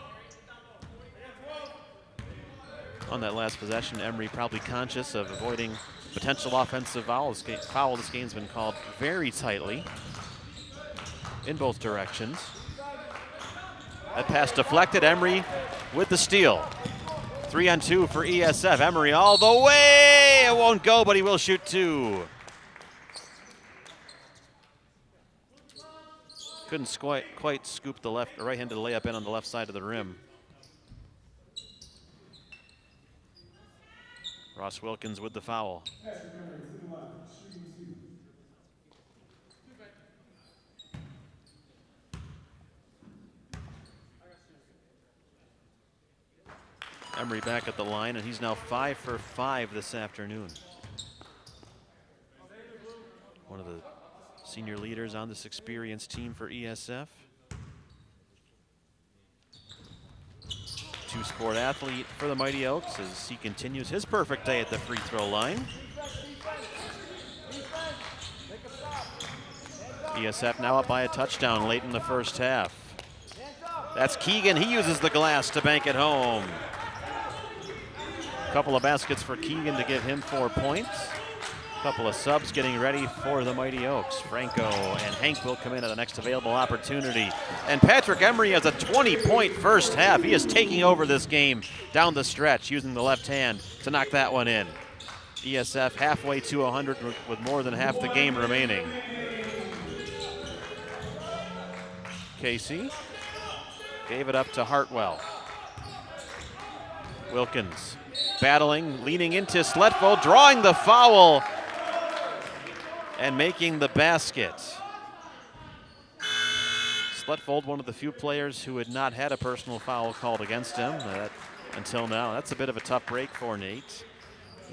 On that last possession, Emery probably conscious of avoiding potential offensive foul. This game's been called very tightly in both directions. That pass deflected. Emery with the steal. 3-on-2 for ESF. Emery all the way. It won't go, but he will shoot 2. Couldn't quite scoop the right-handed layup in on the left side of the rim. Ross Wilkins with the foul. Emery back at the line, and he's now 5 for 5 this afternoon. One of the senior leaders on this experienced team for ESF. Two-sport athlete for the Mighty Oaks as he continues his perfect day at the free throw line. ESF now up by a touchdown late in the first half. That's Keegan. He uses the glass to bank it home. A couple of baskets for Keegan to give him 4 points. A couple of subs getting ready for the Mighty Oaks. Franco and Hank will come in at the next available opportunity. And Patrick Emery has a 20-point first half. He is taking over this game down the stretch, using the left hand to knock that one in. ESF halfway to 100 with more than half the game remaining. Casey gave it up to Hartwell. Wilkins battling, leaning into Sletfold, drawing the foul and making the basket. Sletfold, one of the few players who had not had a personal foul called against him until now. That's a bit of a tough break for Nate,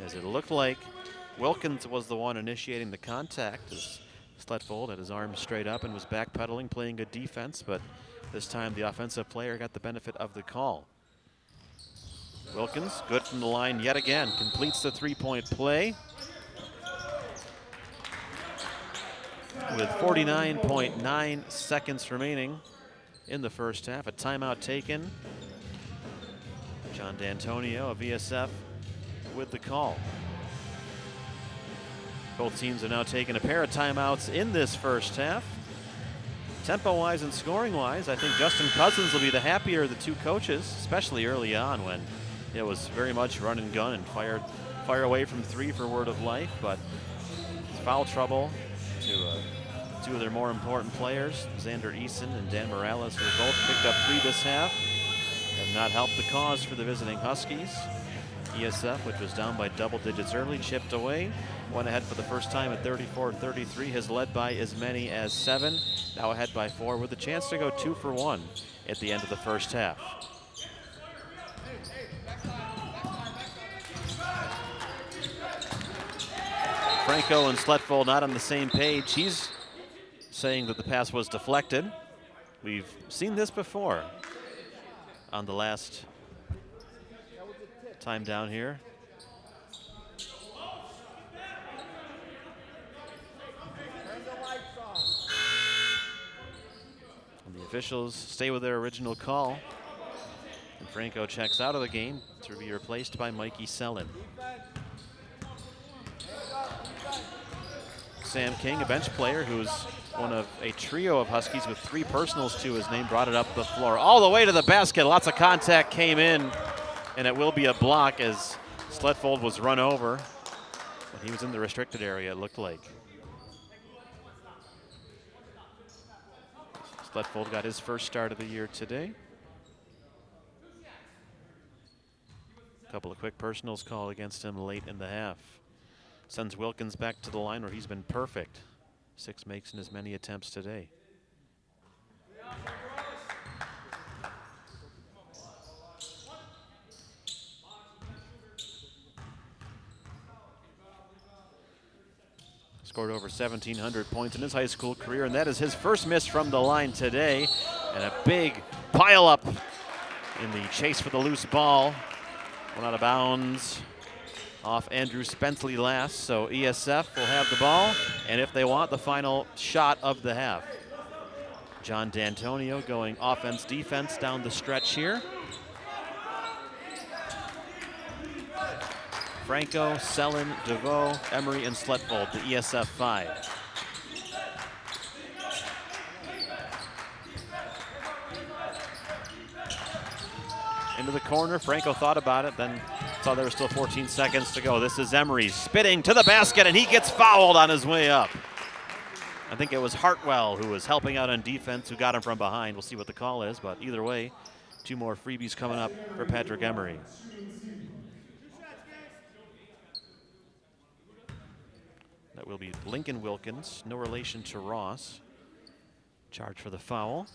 as it looked like Wilkins was the one initiating the contact as Sletfold had his arms straight up and was backpedaling, playing good defense, but this time the offensive player got the benefit of the call. Wilkins, good from the line yet again, completes the three-point play with 49.9 seconds remaining in the first half. A timeout taken. John D'Antonio of ESF with the call. Both teams are now taking a pair of timeouts in this first half. Tempo-wise and scoring-wise, I think Justin Cousins will be the happier of the two coaches, especially early on when it was very much run and gun and fire away from three for Word of Life, but foul trouble to two of their more important players, Xander Eason and Dan Morales, who both picked up 3 this half, have not helped the cause for the visiting Huskies. ESF, which was down by double digits early, chipped away, went ahead for the first time at 34-33, has led by as many as 7, now ahead by 4, with a chance to go 2 for 1 at the end of the first half. Franco and Sletfold not on the same page. He's saying that the pass was deflected. We've seen this before on the last time down here. And the officials stay with their original call. And Franco checks out of the game to be replaced by Mikey Sellin. Sam King, a bench player who's one of a trio of Huskies with 3 personals to his name, brought it up the floor all the way to the basket. Lots of contact came in, and it will be a block as Sletfold was run over. But he was in the restricted area, it looked like. Sletfold got his first start of the year today. A couple of quick personals called against him late in the half. Sends Wilkins back to the line where he's been perfect. 6 makes in as many attempts today. Scored over 1,700 points in his high school career, and that is his first miss from the line today. And a big pile up in the chase for the loose ball. Went out of bounds off Andrew Spenceley last, so ESF will have the ball, and if they want, the final shot of the half. John D'Antonio going offense-defense down the stretch here. Franco, Sellin, DeVoe, Emery, and Sletfold, the ESF 5. Into the corner, Franco thought about it, then saw there was still 14 seconds to go. This is Emery spitting to the basket, and he gets fouled on his way up. I think it was Hartwell who was helping out on defense, who got him from behind. We'll see what the call is, but either way, 2 more freebies coming up for Patrick Emery. That will be Lincoln Wilkins, no relation to Ross. Charged for the foul.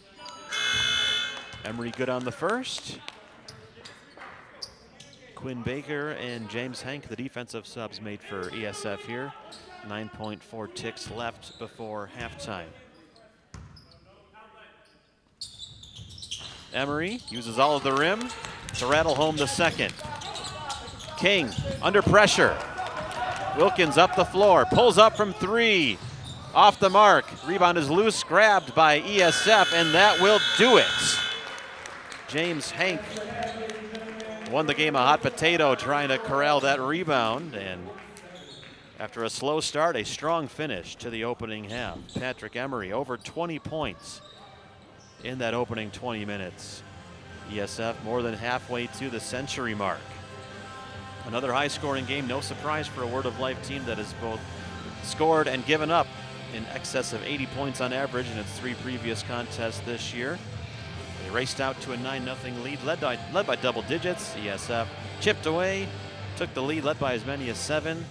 Emery good on the first. Quinn Baker and James Hank, the defensive subs made for ESF here. 9.4 ticks left before halftime. Emery uses all of the rim to rattle home the second. King under pressure. Wilkins up the floor, pulls up from 3. Off the mark, rebound is loose, grabbed by ESF, and that will do it. James Hank won the game a hot potato trying to corral that rebound, and after a slow start, a strong finish to the opening half. Patrick Emery over 20 points in that opening 20 minutes. ESF more than halfway to the century mark. Another high-scoring game, no surprise for a Word of Life team that has both scored and given up in excess of 80 points on average in its 3 previous contests this year. They raced out to a 9-0 lead, led by double digits. ESF chipped away, took the lead, led by as many as 7,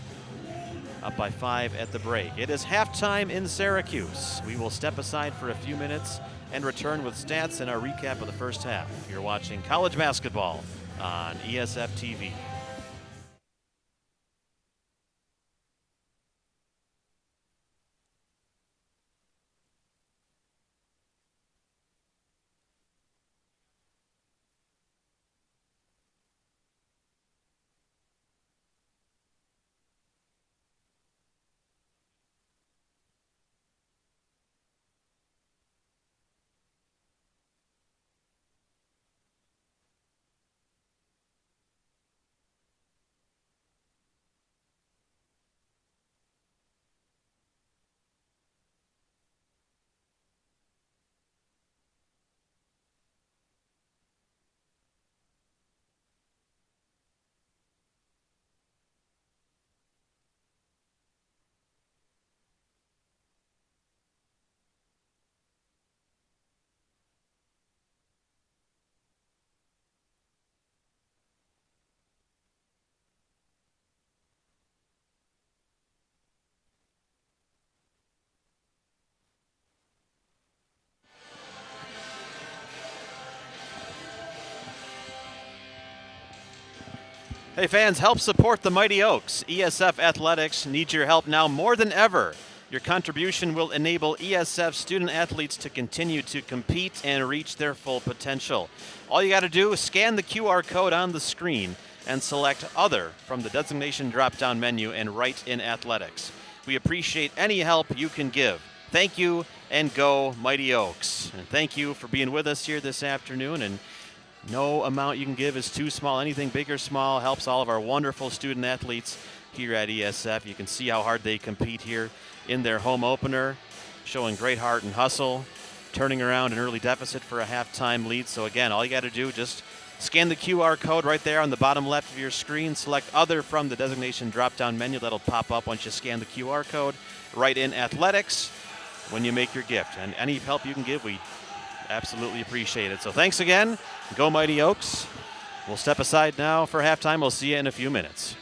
up by 5 at the break. It is halftime in Syracuse. We will step aside for a few minutes and return with stats and our recap of the first half. You're watching college basketball on ESFTV. Hey fans, help support the Mighty Oaks. ESF Athletics needs your help now more than ever. Your contribution will enable ESF student athletes to continue to compete and reach their full potential. All you got to do is scan the QR code on the screen and select Other from the designation drop-down menu and write in Athletics. We appreciate any help you can give. Thank you, and go Mighty Oaks. And thank you for being with us here this afternoon. And no amount you can give is too small. Anything big or small helps all of our wonderful student athletes here at ESF. You can see how hard they compete here in their home opener, showing great heart and hustle, turning around an early deficit for a halftime lead. So again, all you got to do, just scan the QR code right there on the bottom left of your screen, select Other from the designation drop-down menu. That'll pop up once you scan the QR code. Write in Athletics when you make your gift. And any help you can give, we absolutely appreciate it. So thanks again. Go Mighty Oaks. We'll step aside now for halftime. We'll see you in a few minutes.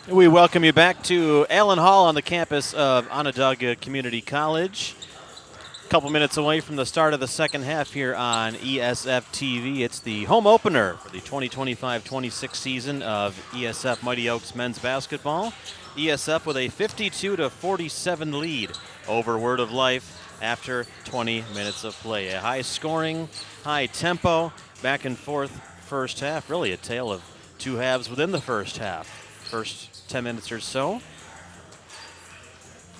We welcome you back to Allyn Hall on the campus of Onondaga Community College. A couple minutes away from the start of the second half here on ESFTV. It's the home opener for the 2025-26 season of ESF Mighty Oaks men's basketball. ESF with a 52-47 lead over Word of Life after 20 minutes of play. A high scoring, high tempo, back and forth first half. Really a tale of two halves within the first half. First 10 minutes or so.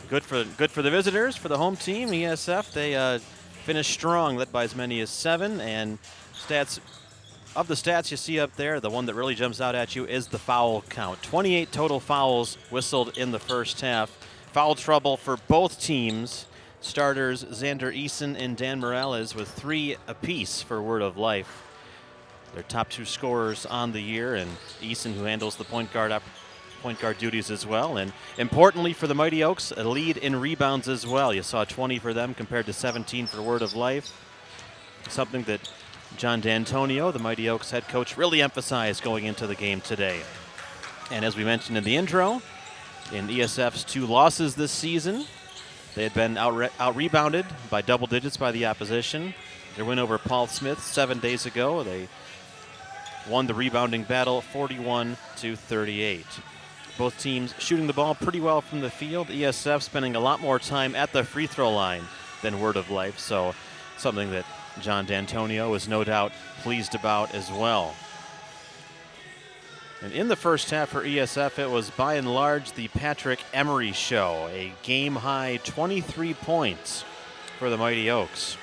Good for the visitors, for the home team, ESF. They finished strong, led by as many as 7. And of the stats you see up there, the one that really jumps out at you is the foul count. 28 total fouls whistled in the first half. Foul trouble for both teams. Starters Xander Eason and Dan Morales with 3 apiece for Word of Life. Their top 2 scorers on the year, and Eason, who handles the point guard duties as well. And importantly for the Mighty Oaks, a lead in rebounds as well. You saw 20 for them compared to 17 for Word of Life. Something that John D'Antonio, the Mighty Oaks head coach, really emphasized going into the game today. And as we mentioned in the intro, in ESF's 2 losses this season, they had been out-rebounded by double digits by the opposition. Their win over Paul Smith 7 days ago, they won the rebounding battle 41-38. Both teams shooting the ball pretty well from the field. ESF spending a lot more time at the free throw line than Word of Life, so something that John D'Antonio is no doubt pleased about as well. And in the first half for ESF, it was by and large the Patrick Emery show. A game-high 23 points for the Mighty Oaks,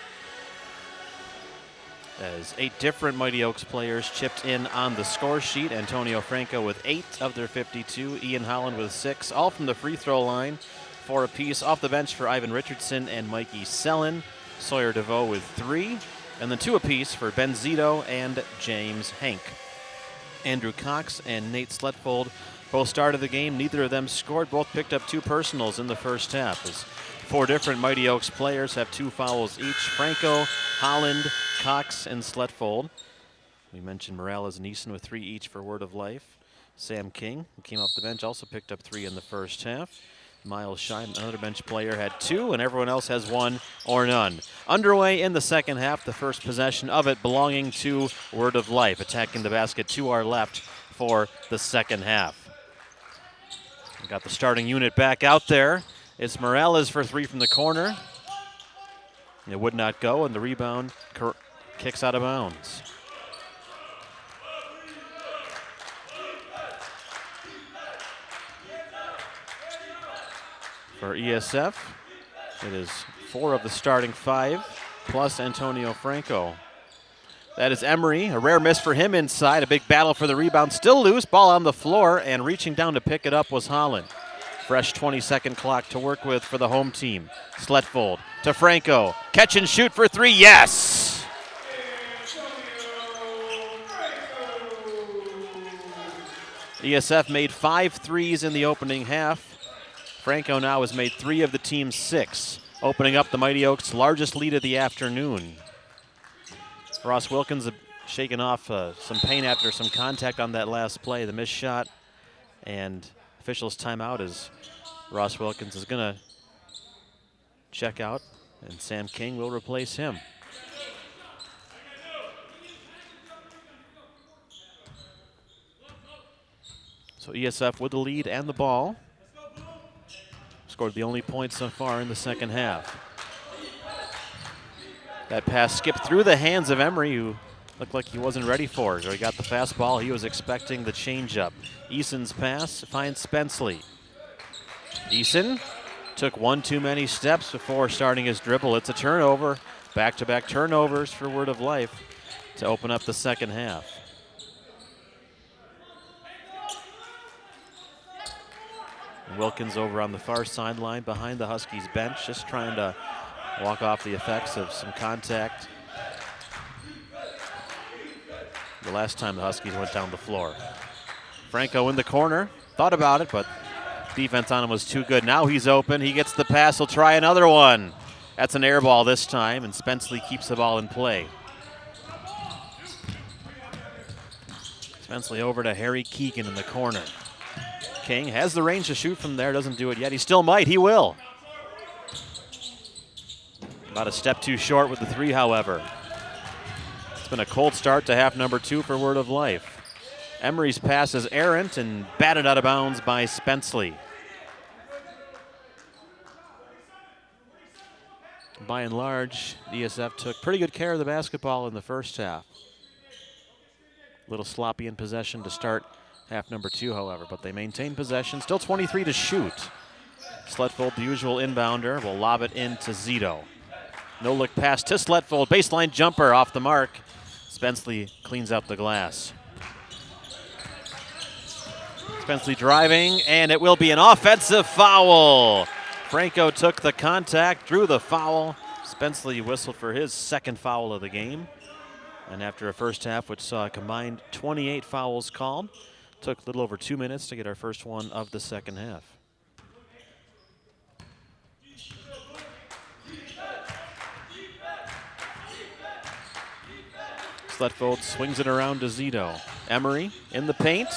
as 8 different Mighty Oaks players chipped in on the score sheet. Antonio Franco with 8 of their 52, Ian Holland with 6, all from the free throw line, 4 apiece. Off the bench for Ivan Richardson and Mikey Sellen, Sawyer DeVoe with 3, and then 2 apiece for Ben Zito and James Hank. Andrew Cox and Nate Sletfold both started the game. Neither of them scored. Both picked up 2 personals in the first half, as 4 different Mighty Oaks players have 2 fouls each. Franco, Holland, Cox, and Sletfold. We mentioned Morales and Eason with 3 each for Word of Life. Sam King, who came off the bench, also picked up 3 in the first half. Miles Shine, another bench player, had 2, and everyone else has 1 or none. Underway in the second half, the first possession of it belonging to Word of Life, attacking the basket to our left for the second half. We got the starting unit back out there. It's Morales for 3 from the corner. It would not go, and the rebound kicks out of bounds. For ESF, it is 4 of the starting 5, plus Antonio Franco. That is Emery, a rare miss for him inside. A big battle for the rebound, still loose, ball on the floor, and reaching down to pick it up was Holland. Fresh 20-second clock to work with for the home team. Sletfold to Franco, catch and shoot for 3, yes! ESF made 5 threes in the opening half. Franco now has made 3 of the team's 6, opening up the Mighty Oaks' largest lead of the afternoon. Ross Wilkins shaking off some pain after some contact on that last play, the missed shot, and officials' timeout as Ross Wilkins is going to check out, and Sam King will replace him. So ESF with the lead and the ball. Scored the only points so far in the second half. That pass skipped through the hands of Emery, who looked like he wasn't ready for it. Or he got the fastball. He was expecting the changeup. Eason's pass finds Spenceley. Eason took 1 too many steps before starting his dribble. It's a turnover. Back-to-back turnovers for Word of Life to open up the second half. Wilkins over on the far sideline behind the Huskies bench, just trying to walk off the effects of some contact the last time the Huskies went down the floor. Franco in the corner, thought about it, but defense on him was too good. Now he's open, he gets the pass, he'll try another one. That's an air ball this time, and Spenceley keeps the ball in play. Spenceley over to Harry Keegan in the corner. King has the range to shoot from there, doesn't do it yet. He still might, he will. About a step too short with the three, however. It's been a cold start to half number 2 for Word of Life. Emery's pass is errant and batted out of bounds by Spenceley. By and large, ESF took pretty good care of the basketball in the first half. A little sloppy in possession to start half number 2, however, but they maintain possession. Still 23 to shoot. Sletfold, the usual inbounder, will lob it into Zito. No-look pass to Sletfold. Baseline jumper off the mark. Spenceley cleans out the glass. Spenceley driving, and it will be an offensive foul. Franco took the contact, drew the foul. Spenceley whistled for his second foul of the game. And after a first half which saw a combined 28 fouls called, took a little over 2 minutes to get our first one of the second half. Sletfold swings it around to Zito. Emery in the paint,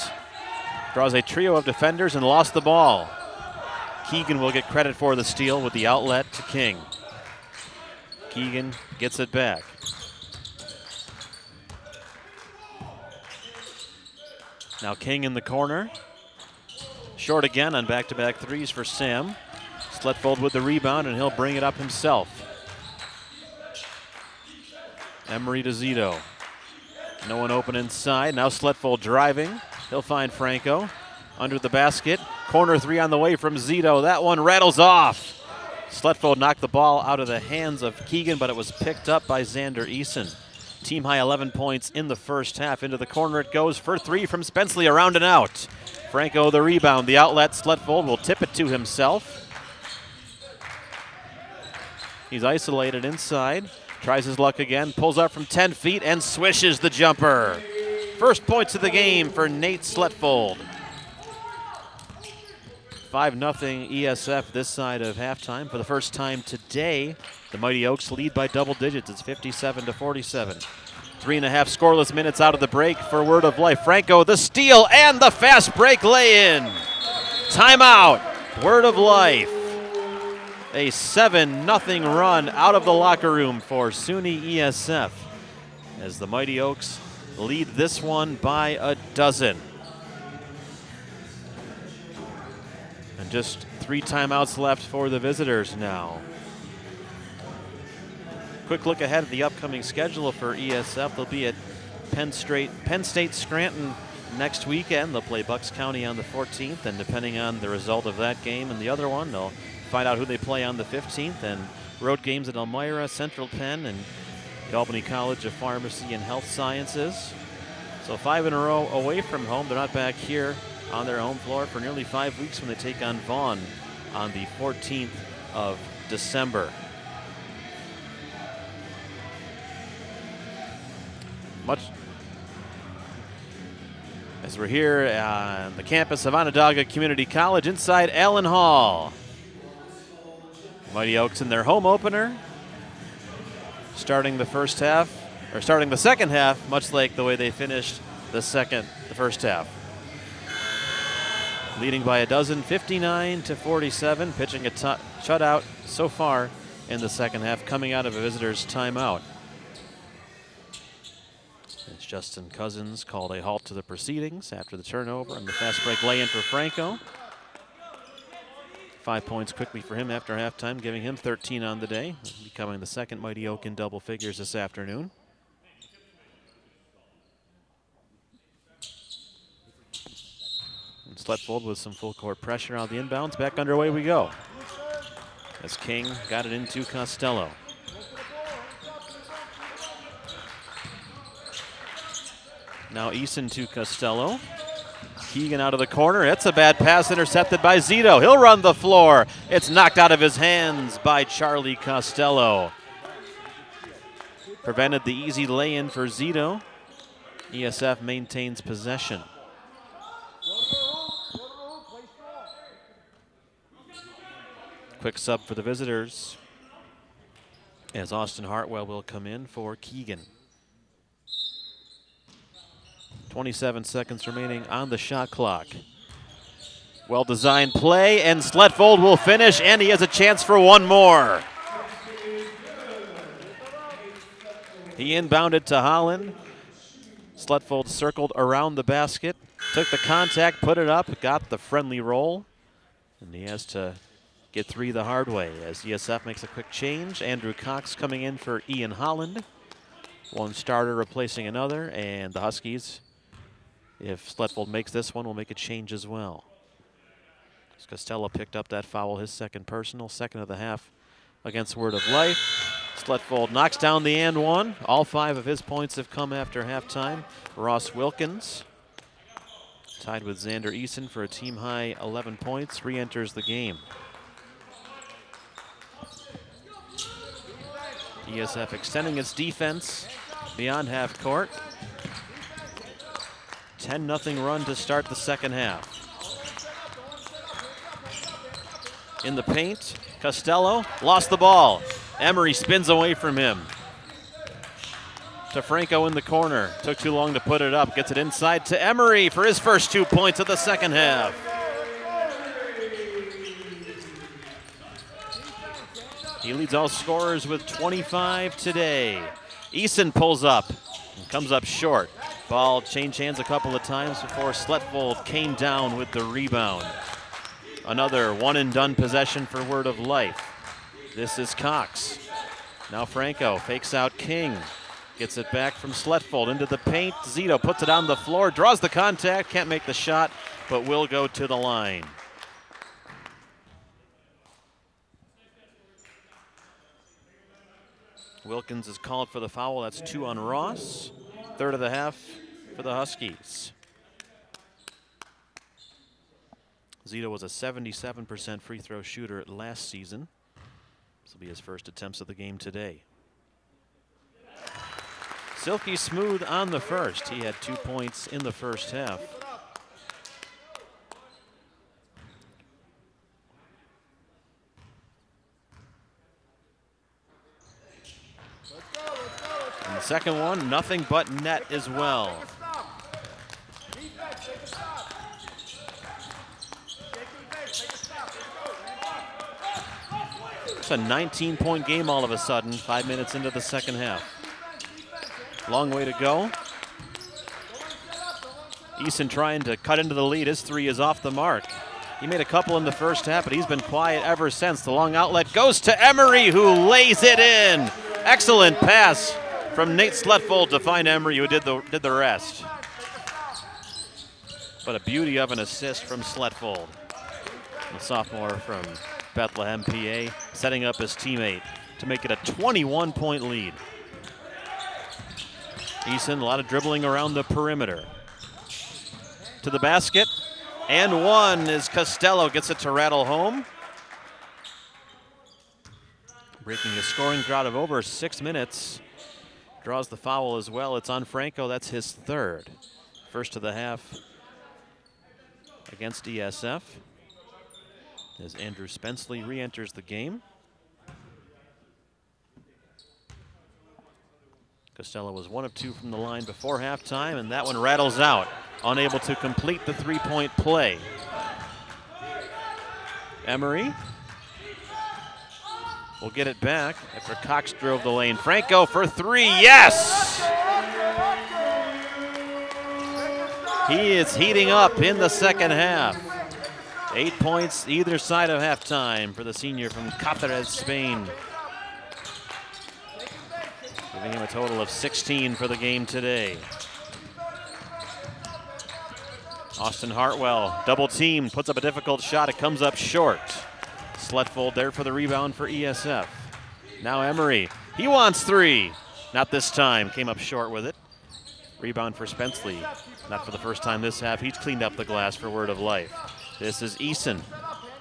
draws a trio of defenders and lost the ball. Keegan will get credit for the steal with the outlet to King. Keegan gets it back. Now King in the corner. Short again on back-to-back threes for Sam. Sletfold with the rebound, and he'll bring it up himself. Emery to Zito. No one open inside. Now Sletfold driving. He'll find Franco. Under the basket. Corner three on the way from Zito. That one rattles off. Sletfold knocked the ball out of the hands of Keegan, but it was picked up by Xander Eason. Team high 11 points in the first half. Into the corner it goes for three from Spenceley, around and out. Franco the rebound. The outlet, Sletfold will tip it to himself. He's isolated inside. Tries his luck again. Pulls up from 10 feet and swishes the jumper. First points of the game for Nate Sletfold. 5-0 ESF this side of halftime. For the first time today, the Mighty Oaks lead by double digits. It's 57-47. 3.5 scoreless minutes out of the break for Word of Life. Franco the steal and the fast break lay-in. Timeout, Word of Life. A 7-0 run out of the locker room for SUNY ESF as the Mighty Oaks lead this one by a dozen. And just 3 timeouts left for the visitors now. Quick look ahead at the upcoming schedule for ESF. They'll be at Penn State Scranton next weekend. They'll play Bucks County on the 14th, and depending on the result of that game and the other one, they'll find out who they play on the 15th. And road games at Elmira, Central Penn, and the Albany College of Pharmacy and Health Sciences. So 5 in a row away from home. They're not back here on their home floor for nearly 5 weeks when they take on Vaughn on the 14th of December. Much as we're here on the campus of Onondaga Community College inside Allyn Hall. Mighty Oaks in their home opener, starting the second half, much like the way they finished the first half. Leading by a dozen, 59-47, pitching a shutout so far in the second half, coming out of a visitor's timeout. As Justin Cousins called a halt to the proceedings after the turnover and the fast break lay-in for Franco. 5 points quickly for him after halftime, giving him 13 on the day, becoming the second Mighty Oak in double figures this afternoon. And Sletfold with some full court pressure on the inbounds. Back underway we go. As King got it into Costello. Now Eason to Costello. Keegan out of the corner. It's a bad pass intercepted by Zito. He'll run the floor. It's knocked out of his hands by Charlie Costello. Prevented the easy lay-in for Zito. ESF maintains possession. Quick sub for the visitors as Austin Hartwell will come in for Keegan. 27 seconds remaining on the shot clock. Well-designed play, and Sletfold will finish, and he has a chance for one more. He inbounded to Holland. Sletfold circled around the basket, took the contact, put it up, got the friendly roll, and he has to get three the hard way as ESF makes a quick change. Andrew Cox coming in for Ian Holland. One starter replacing another, and the Huskies, if Sletfold makes this one, will make a change as well. Costello picked up that foul, his second personal, second of the half against Word of Life. Sletfold knocks down the and one. All 5 of his points have come after halftime. Ross Wilkins, tied with Xander Eason for a team-high 11 points, re-enters the game. ESF extending its defense beyond half court. 10-0 run to start the second half. In the paint, Costello lost the ball. Emery spins away from him. To Franco in the corner. Took too long to put it up. Gets it inside to Emery for his first 2 points of the second half. He leads all scorers with 25 today. Eason pulls up and comes up short. Ball changed hands a couple of times before Sletfold came down with the rebound. Another one-and-done possession for Word of Life. This is Cox. Now Franco fakes out King. Gets it back from Sletfold into the paint. Zito puts it on the floor, draws the contact, can't make the shot, but will go to the line. Wilkins is called for the foul. That's 2 on Ross. Third of the half for the Huskies. Zito was a 77% free throw shooter last season. This will be his first attempts of the game today. Silky smooth on the first. He had 2 points in the first half. And the second one, nothing but net as well. It's a 19-point game all of a sudden, 5 minutes into the second half. Long way to go. Eason trying to cut into the lead. His 3 is off the mark. He made a couple in the first half, but he's been quiet ever since. The long outlet goes to Emery, who lays it in. Excellent pass from Nate Sletfold to find Emery, who did the rest. But a beauty of an assist from Sletfold. The sophomore from Bethlehem, PA, setting up his teammate to make it a 21-point lead. Eason, a lot of dribbling around the perimeter. To the basket, and one as Costello gets it to rattle home. Breaking a scoring drought of over 6 minutes. Draws the foul as well. It's on Franco, that's his third. First of the half against ESF. As Andrew Spenceley re-enters the game. Costello was 1 of 2 from the line before halftime, and that one rattles out, unable to complete the 3-point play. Emery will get it back after Cox drove the lane. Franco for 3, yes! He is heating up in the second half. 8 points either side of halftime for the senior from Cáceres, Spain. Giving him a total of 16 for the game today. Austin Hartwell, double team, puts up a difficult shot. It comes up short. Sletfold there for the rebound for ESF. Now Emery, he wants 3. Not this time, came up short with it. Rebound for Spenceley. Not for the first time this half. He's cleaned up the glass for Word of Life. This is Eason,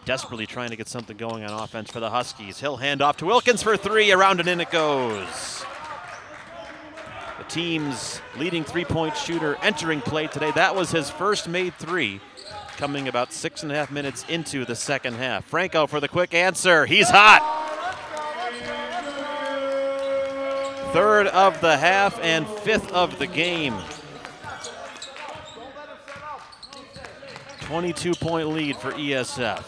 desperately trying to get something going on offense for the Huskies. He'll hand off to Wilkins for 3, around and in it goes. The team's leading 3-point shooter entering play today. That was his first made 3, coming about 6.5 minutes into the second half. Franco for the quick answer, he's hot. Third of the half and 5th of the game. 22-point lead for ESF.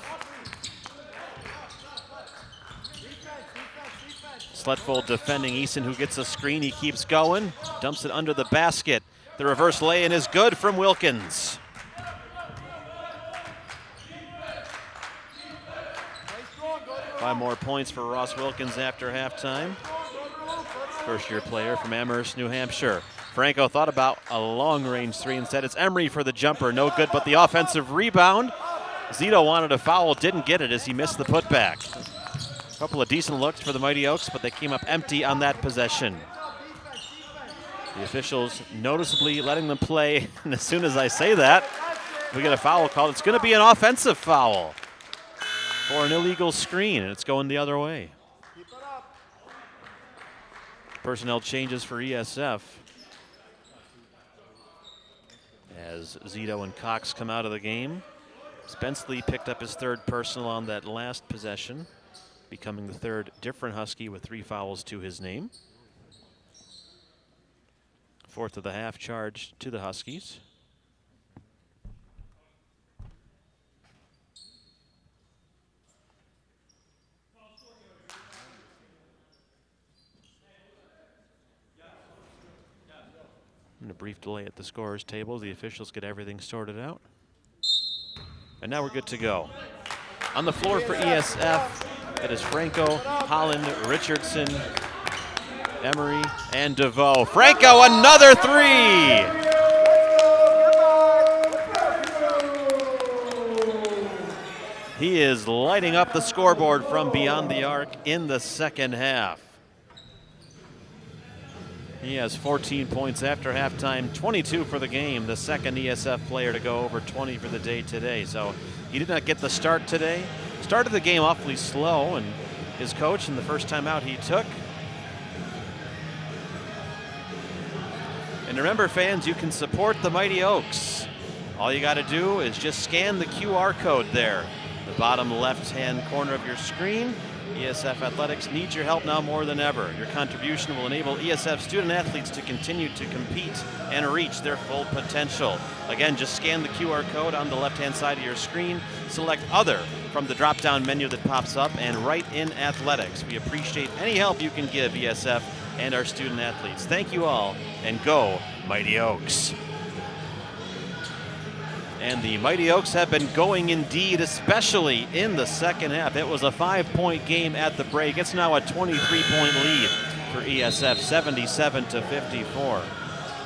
Sletfold defending Eason, who gets a screen. He keeps going, dumps it under the basket. The reverse lay-in is good from Wilkins. Five more points for Ross Wilkins after halftime. First-year player from Amherst, New Hampshire. Franco thought about a long-range three. Instead, it's Emery for the jumper. No good, but the offensive rebound. Zito wanted a foul, didn't get it as he missed the putback. A couple of decent looks for the Mighty Oaks, but they came up empty on that possession. The officials noticeably letting them play, and as soon as I say that, we get a foul called. It's going to be an offensive foul for an illegal screen, and it's going the other way. Personnel changes for ESF as Zito and Cox come out of the game. Spenceley picked up his third personal on that last possession, becoming the third different Husky with 3 fouls to his name. Fourth of the half charge to the Huskies. And a brief delay at the scorer's table. The officials get everything sorted out. And now we're good to go. On the floor for ESF, it is Franco, Holland, Richardson, Emery, and DeVoe. Franco, another 3! He is lighting up the scoreboard from beyond the arc in the second half. He has 14 points after halftime, 22 for the game, the second ESF player to go over 20 for the day today. So he did not get the start today. Started the game awfully slow, and his coach in the first time out he took. And remember, fans, you can support the Mighty Oaks. All you got to do is just scan the QR code there, the bottom left-hand corner of your screen. ESF Athletics needs your help now more than ever. Your contribution will enable ESF student athletes to continue to compete and reach their full potential. Again, just scan the QR code on the left-hand side of your screen, select Other from the drop-down menu that pops up, and write in Athletics. We appreciate any help you can give ESF and our student athletes. Thank you all, and go Mighty Oaks. And the Mighty Oaks have been going indeed, especially in the second half. It was a 5-point game at the break. It's now a 23-point lead for ESF, 77-54.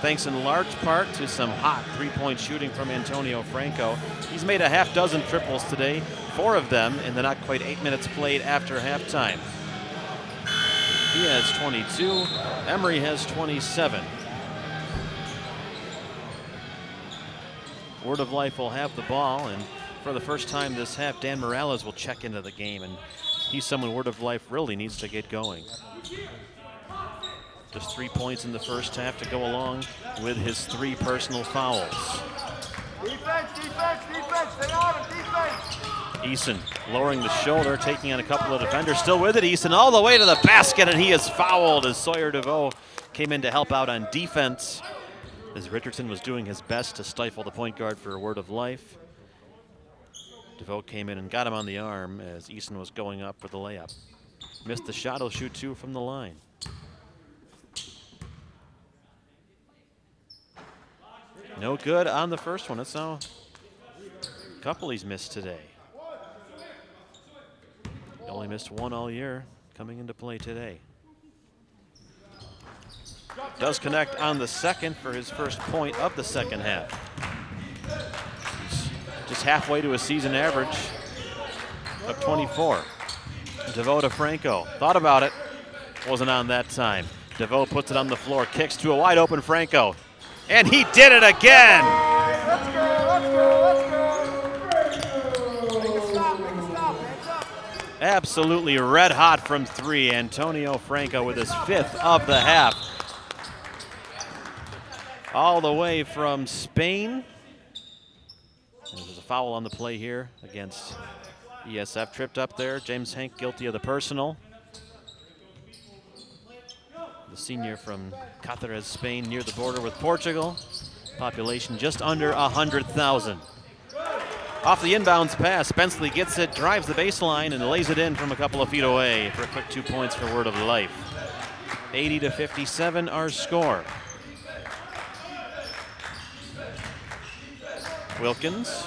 Thanks in large part to some hot 3-point shooting from Antonio Franco. He's made a half dozen triples today, 4 of them in the not quite 8 minutes played after halftime. He has 22, Emery has 27. Word of Life will have the ball, and for the first time this half, Dan Morales will check into the game, and he's someone Word of Life really needs to get going. Just 3 points in the first half to go along with his 3 personal fouls.
Defense, defense, defense, stay on him, defense.
Eason lowering the shoulder, taking on a couple of defenders. Still with it, Eason all the way to the basket, and he is fouled as Sawyer DeVoe came in to help out on defense, as Richardson was doing his best to stifle the point guard for Word of Life. DeVoe came in and got him on the arm as Eason was going up for the layup. Missed the shot, he'll shoot 2 from the line. No good on the first one. It's now a couple he's missed today. He only missed 1 all year, coming into play today. Does connect on the second for his first point of the second half. He's just halfway to a season average of 24. DeVoe to Franco. Thought about it. Wasn't on that time. DeVoe puts it on the floor, kicks to a wide open Franco. And he did it again!
Let's go, let's go! Make a stop, hands up.
Absolutely red hot from 3. Antonio Franco with his 5th of the half. All the way from Spain. There's a foul on the play here against ESF. Tripped up there. James Hank guilty of the personal. The senior from Cáceres, Spain, near the border with Portugal. Population just under 100,000. Off the inbounds pass, Spenceley gets it, drives the baseline, and lays it in from a couple of feet away for a quick 2 points for Word of Life. 80-57 our score. Wilkins.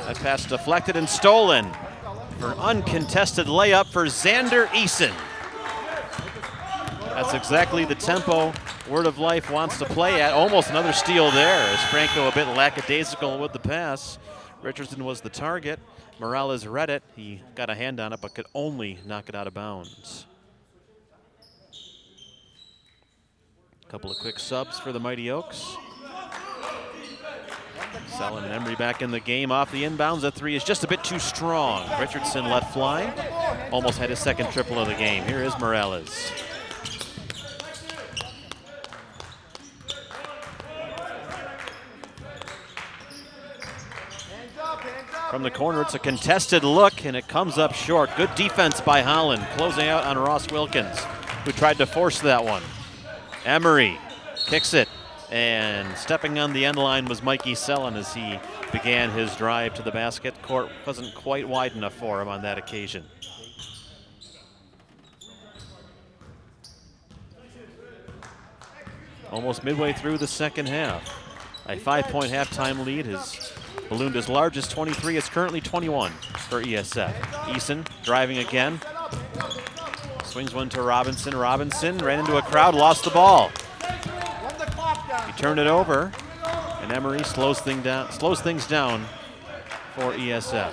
That pass deflected and stolen for an uncontested layup for Xander Eason. That's exactly the tempo Word of Life wants to play at. Almost another steal there as Franco a bit lackadaisical with the pass. Richardson was the target. Morales read it. He got a hand on it but could only knock it out of bounds. A couple of quick subs for the Mighty Oaks. Sellon and Emery back in the game. Off the inbounds, a three is just a bit too strong. Richardson let fly. Almost had his second triple of the game. Here is Morales. From the corner, it's a contested look, and it comes up short. Good defense by Holland, closing out on Ross Wilkins, who tried to force that one. Emery kicks it, and stepping on the end line was Mikey Sellon as he began his drive to the basket. Court wasn't quite wide enough for him on that occasion. Almost midway through the second half. A 5-point halftime lead has ballooned as large as 23. It's currently 21 for ESF. Eason driving again. Swings one to Robinson. Robinson ran into a crowd, lost the ball. He turned it over, and Emery slows things down for ESF.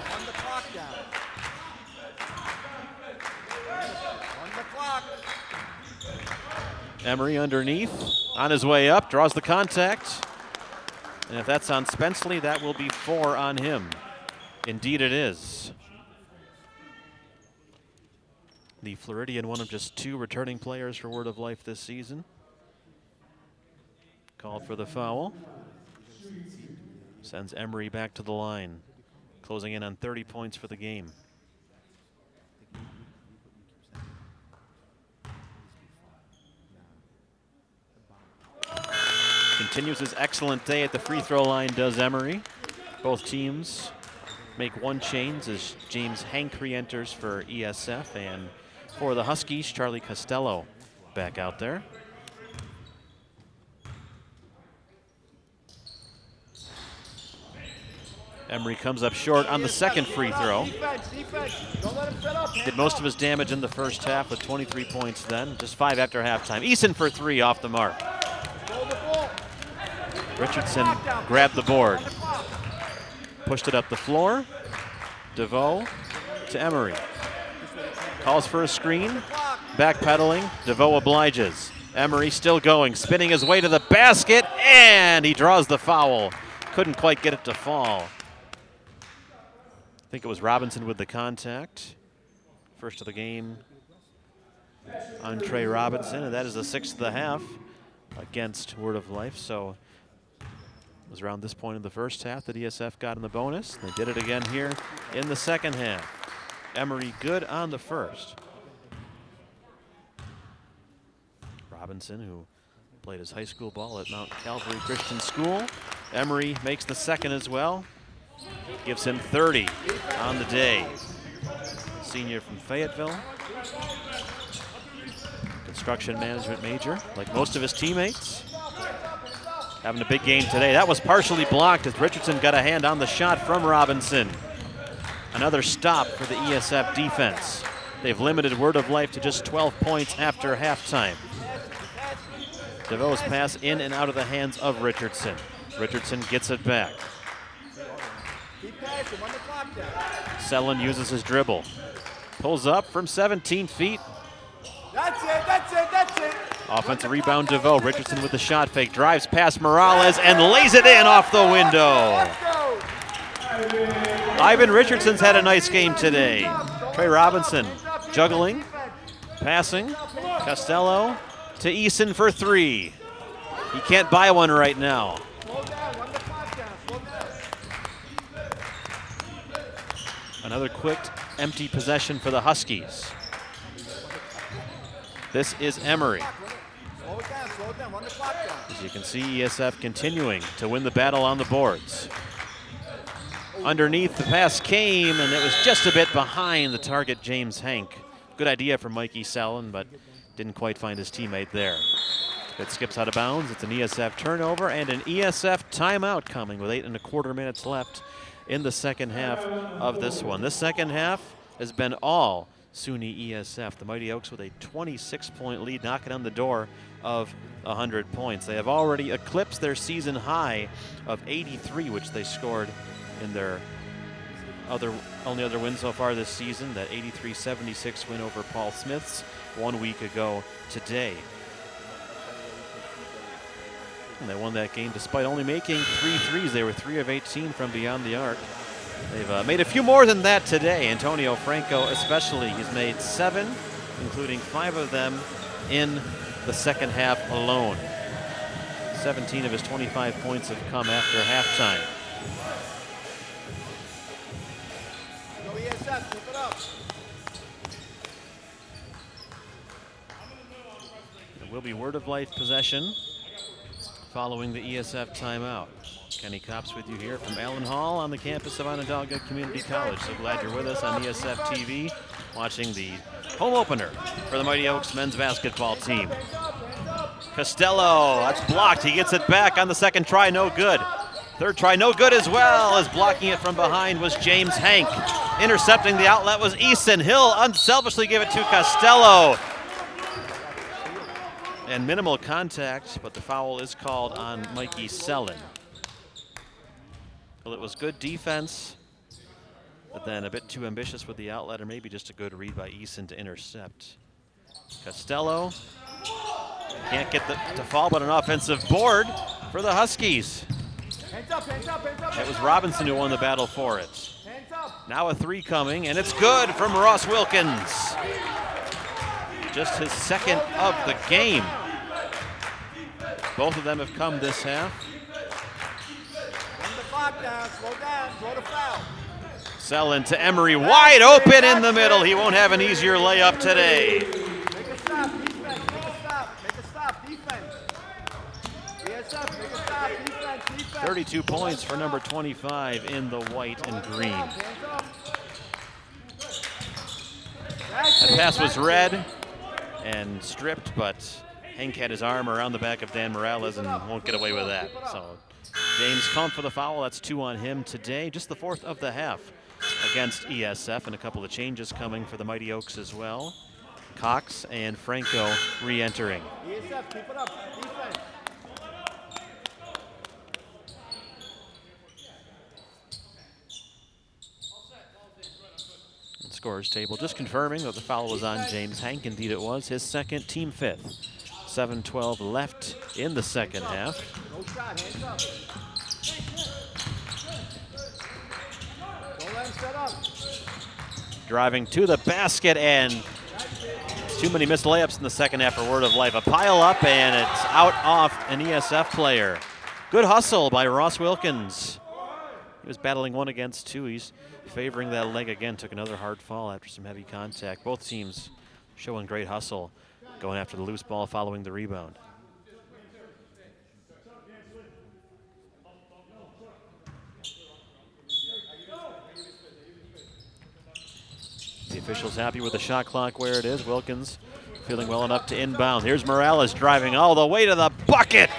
Emery underneath, on his way up, draws the contact. And if that's on Spenceley, that will be 4 on him. Indeed it is. The Floridian, one of just 2 returning players for Word of Life this season. Called for the foul. Sends Emery back to the line. Closing in on 30 points for the game. Continues his excellent day at the free throw line, does Emery. Both teams make one change as James Hank re-enters for ESF, and for the Huskies, Charlie Costello back out there. Emery comes up short on the second free throw. Did most of his damage in the first half with 23 points then, just 5 after halftime. Eason for 3 off the mark. Richardson grabbed the board. Pushed it up the floor. DeVoe to Emery. Calls for a screen. Backpedaling. DeVoe obliges. Emery still going, spinning his way to the basket, and he draws the foul. Couldn't quite get it to fall. I think it was Robinson with the contact. First of the game on Trey Robinson, and that is the 6th of the half against Word of Life. So it was around this point in the first half that ESF got in the bonus. They did it again here in the second half. Emery good on the first. Robinson, who played his high school ball at Mount Calvary Christian School. Emery makes the second as well. Gives him 30 on the day. Senior from Fayetteville. Construction management major, like most of his teammates. Having a big game today. That was partially blocked as Richardson got a hand on the shot from Robinson. Another stop for the ESF defense. They've limited Word of Life to just 12 points after halftime. DeVoe's pass in and out of the hands of Richardson. Richardson gets it back. Sellon uses his dribble. Pulls up from 17 feet.
That's it.
Offensive rebound, DeVoe. Richardson with the shot fake. Drives past Morales and lays it in off the window. Ivan Richardson's had a nice game today. Trey Robinson juggling, passing. Costello to Eason for 3. He can't buy one right now. Another quick empty possession for the Huskies. This is Emery. As you can see, ESF continuing to win the battle on the boards. underneath. The pass came, and it was just a bit behind the target, James Hank. Good idea from Mikey Sellin, but didn't quite find his teammate there. It skips out of bounds. It's an ESF turnover and an ESF timeout coming with 8 1/4 minutes left in the second half of this one. This second half has been all SUNY ESF. The Mighty Oaks with a 26-point lead, knocking on the door of 100 points. They have already eclipsed their season high of 83, which they scored in their only other win so far this season, that 83-76 win over Paul Smith's 1 week ago today. And they won that game despite only making 3 threes. They were 3 of 18 from beyond the arc. They've made a few more than that today. Antonio Franco especially. He's made 7, including 5 of them in the second half alone. 17 of his 25 points have come after halftime.
Go ESF, keep it up.
It will be word of life possession following the ESF timeout. Kenny Copps with you here from Allyn Hall on the campus of Onondaga Community College. So glad you're with us on ESFTV, watching the home opener for the Mighty Oaks men's basketball team. Costello, that's blocked. He gets it back on the second try, no good. Third try, no good as well, as blocking it from behind was James Hank. Intercepting the outlet was Easton. He'll unselfishly give it to Costello. And minimal contact, but the foul is called on Mikey Sellin. Well, it was good defense, but then a bit too ambitious with the outlet, or maybe just a good read by Easton to intercept. Costello can't get to fall, but an offensive board for the Huskies.
Hands up, hands up, hands up.
It was Robinson who won the battle for it.
Hands up.
Now a 3 coming, and it's good from Ross Wilkins. Just his second of the game. Both of them have come this half.
Bring the clock down, slow down, throw the foul.
Sellin to Emery, wide open in the middle. He won't have an easier layup today.
Make a stop, defense, make a stop, make a stop, defense. ESF, make a stop, defense, defense.
32 points for number 25 in the white and green.
Hands up.
That pass was read and stripped, but Hank had his arm around the back of Dan Morales and won't get away with that. So James Kump for the foul. That's 2 on him today. Just the 4th of the half against ESF, and a couple of changes coming for the Mighty Oaks as well. Cox and Franco re-entering.
ESF, keep it up, defense.
Scores table just confirming that the foul was on James Hank. Indeed it was, his second, team 5th. 7:12 left in the second half.
No shot, hands up. Don't let him set up.
Driving to the basket, and too many missed layups in the second half for word of life. A pile up, and it's out off an ESF player. Good hustle by Ross Wilkins. He was battling 1 against 2. He's favoring that leg again. Took another hard fall after some heavy contact. Both teams showing great hustle, going after the loose ball following the rebound. The official's happy with the shot clock where it is. Wilkins feeling well enough to inbound. Here's Morales driving all the way to the bucket.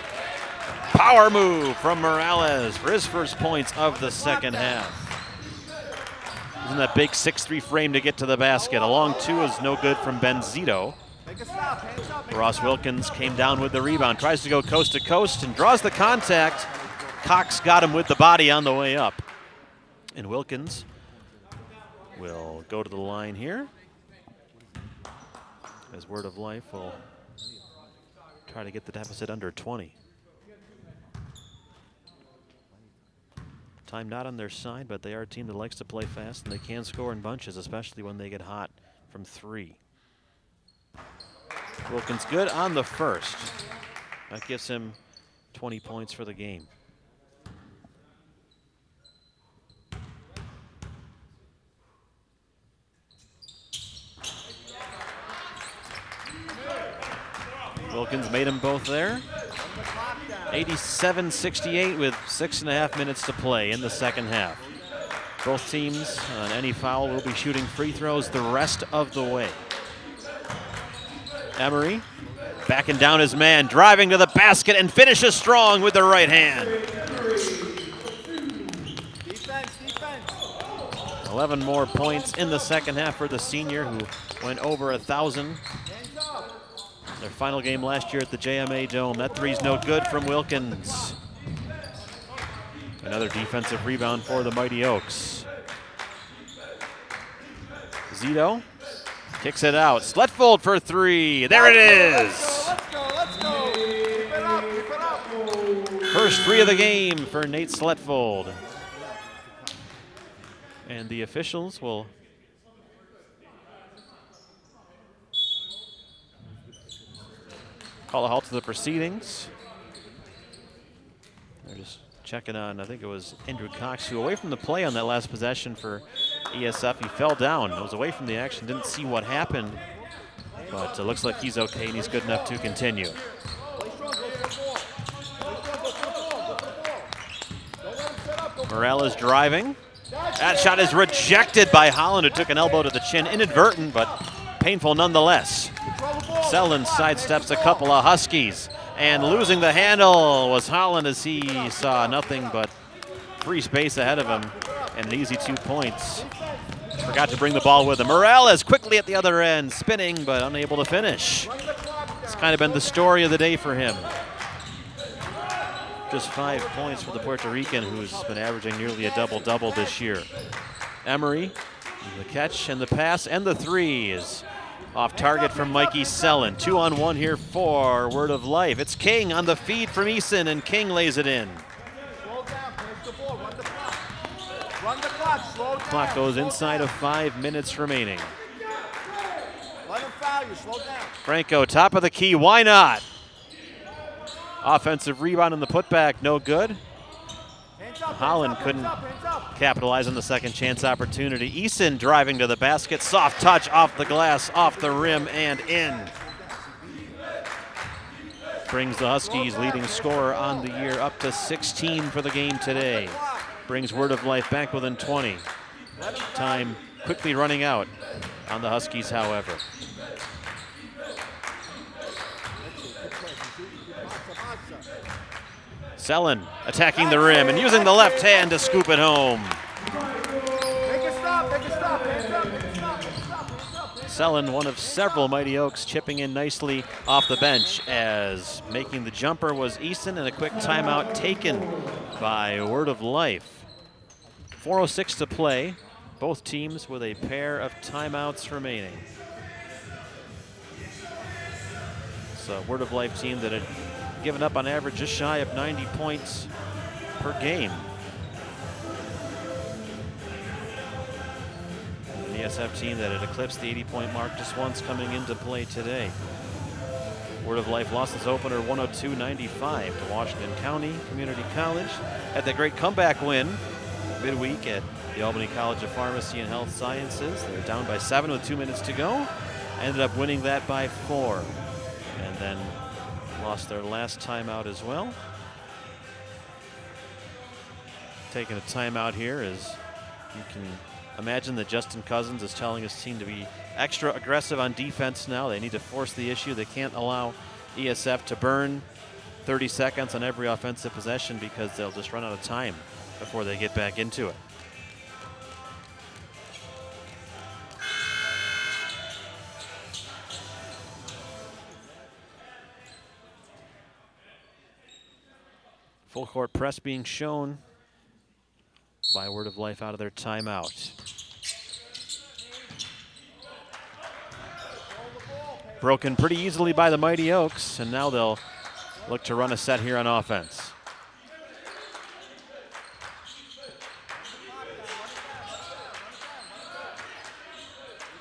Power move from Morales for his first points of the second half. Using that big 6'3" frame to get to the basket. A long 2 is no good from Benzito.
Make a stop, hands up.
Ross Wilkins came down with the rebound, tries to go coast to coast and draws the contact. Cox got him with the body on the way up. And Wilkins will go to the line here. As word of life will try to get the deficit under 20. Time not on their side, but they are a team that likes to play fast, and they can score in bunches, especially when they get hot from 3. Wilkins good on the first. That gives him 20 points for the game. Wilkins made them both there. 87-68 with 6.5 minutes to play in the second half. Both teams on any foul will be shooting free throws the rest of the way. Emery backing down his man, driving to the basket and finishes strong with the right hand.
Defense, defense.
11 more points in the second half for the senior, who went over 1,000.
Hands up.
Their final game last year at the JMA Dome. That three's no good from Wilkins. Another defensive rebound for the Mighty Oaks. Zito kicks it out. Sletfold for three. There it is.
Let's go, let's go. Keep it up, keep it up.
First three of the game for Nate Sletfold. And the officials will call a halt to the proceedings. They're just checking on, I think it was Andrew Cox, who away from the play on that last possession for ESF. He fell down. It was away from the action. Didn't see what happened. But it looks like he's okay and he's good enough to continue. Morales driving. That shot is rejected by Holland, who took an elbow to the chin. Inadvertent, but painful nonetheless. Selland sidesteps a couple of Huskies. And losing the handle was Holland, as he saw nothing but free space ahead of him. And an easy 2 points. Forgot to bring the ball with him. Morales quickly at the other end, spinning but unable to finish. It's kind of been the story of the day for him. Just 5 points for the Puerto Rican, who's been averaging nearly a double-double this year. Emery, the catch and the pass and the three is off target from Mikey Selland. 2-on-1 here for Word of Life. It's King on the feed from Eason, and King lays it in.
Slow down, finish the ball, run the clock. Run the clock, slow down.
Clock goes inside of 5 minutes remaining.
Let him foul you, slow down.
Franco, top of the key, why not? Offensive rebound in the putback, no good.
Hands up,
Holland
hands
couldn't
up, hands up.
capitalize on the second chance opportunity. Eason driving to the basket, soft touch off the glass, off the rim and in. Brings the Huskies leading scorer on the year up to 16 for the game today. Brings Word of Life back within 20. Time quickly running out on the Huskies, however. Selland attacking the rim and using the left hand to scoop it home.
Make it stop, make it stop, hands up, make it stop, make it stop, hands up.
Selland, one of several Mighty Oaks, chipping in nicely off the bench, as making the jumper was Easton, and a quick timeout taken by Word of Life. 4:06 to play, both teams with a pair of timeouts remaining. It's a Word of Life team that had given up on average just shy of 90 points per game. The ESF team that had eclipsed the 80-point mark just once coming into play today. Word of Life lost its opener 102-95 to Washington County Community College. Had that great comeback win midweek at the Albany College of Pharmacy and Health Sciences. They were down by 7 with 2 minutes to go. Ended up winning that by 4. And then lost their last timeout as well. Taking a timeout here, as you can imagine that Justin Cousins is telling his team to be extra aggressive on defense now. They need to force the issue. They can't allow ESF to burn 30 seconds on every offensive possession, because they'll just run out of time before they get back into it. Full court press being shown by Word of Life out of their timeout. Broken pretty easily by the Mighty Oaks, and now they'll look to run a set here on offense.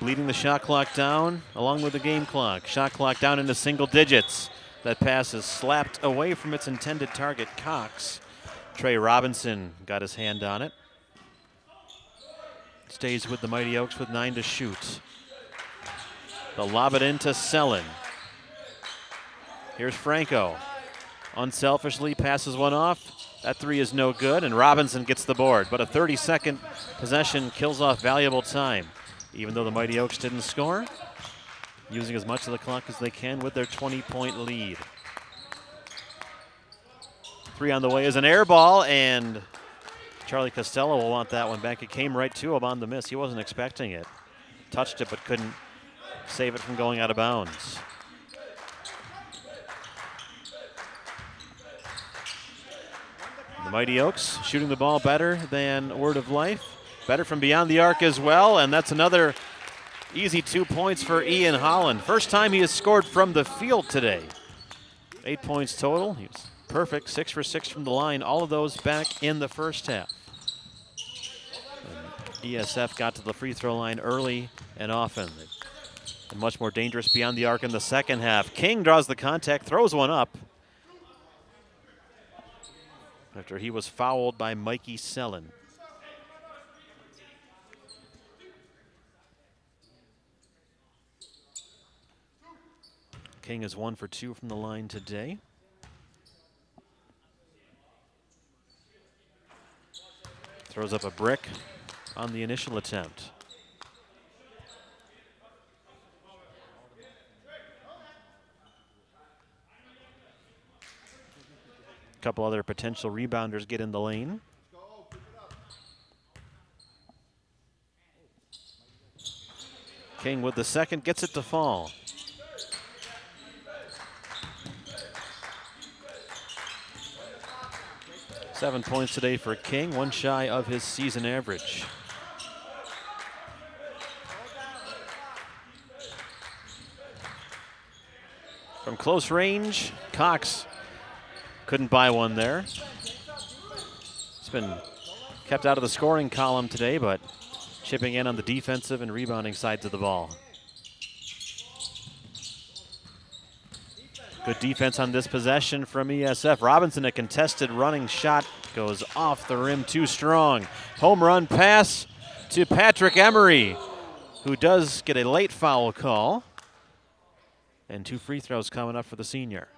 Bleeding the shot clock down along with the game clock. Shot clock down into single digits. That pass is slapped away from its intended target, Cox. Trey Robinson got his hand on it. Stays with the Mighty Oaks with 9 to shoot. They'll lob it into Selland. Here's Franco. Unselfishly passes one off. That three is no good, and Robinson gets the board. But a 30-second possession kills off valuable time. Even though the Mighty Oaks didn't score, using as much of the clock as they can with their 20-point lead. Three on the way is an air ball, and Charlie Costello will want that one back. It came right to him on the miss. He wasn't expecting it. Touched it, but couldn't save it from going out of bounds. The Mighty Oaks shooting the ball better than Word of Life. Better from beyond the arc as well, and that's another easy 2 points for Ian Holland. First time he has scored from the field today. 8 points total. He was perfect, 6 for 6 from the line. All of those back in the first half. And ESF got to the free throw line early and often. And much more dangerous beyond the arc in the second half. King draws the contact, throws one up, after he was fouled by Mikey Sellen. King is 1 for 2 from the line today. Throws up a brick on the initial attempt. A couple other potential rebounders get in the lane. King with the second, gets it to fall. Seven points today for King, one shy of his season average. From close range, Cox couldn't buy one there. It's been kept out of the scoring column today, but chipping in on the defensive and rebounding sides of the ball. Good defense on this possession from ESF. Robinson, a contested running shot, goes off the rim too strong. Home run pass to Patrick Emery, who does get a late foul call. And 2 free throws coming up for the senior.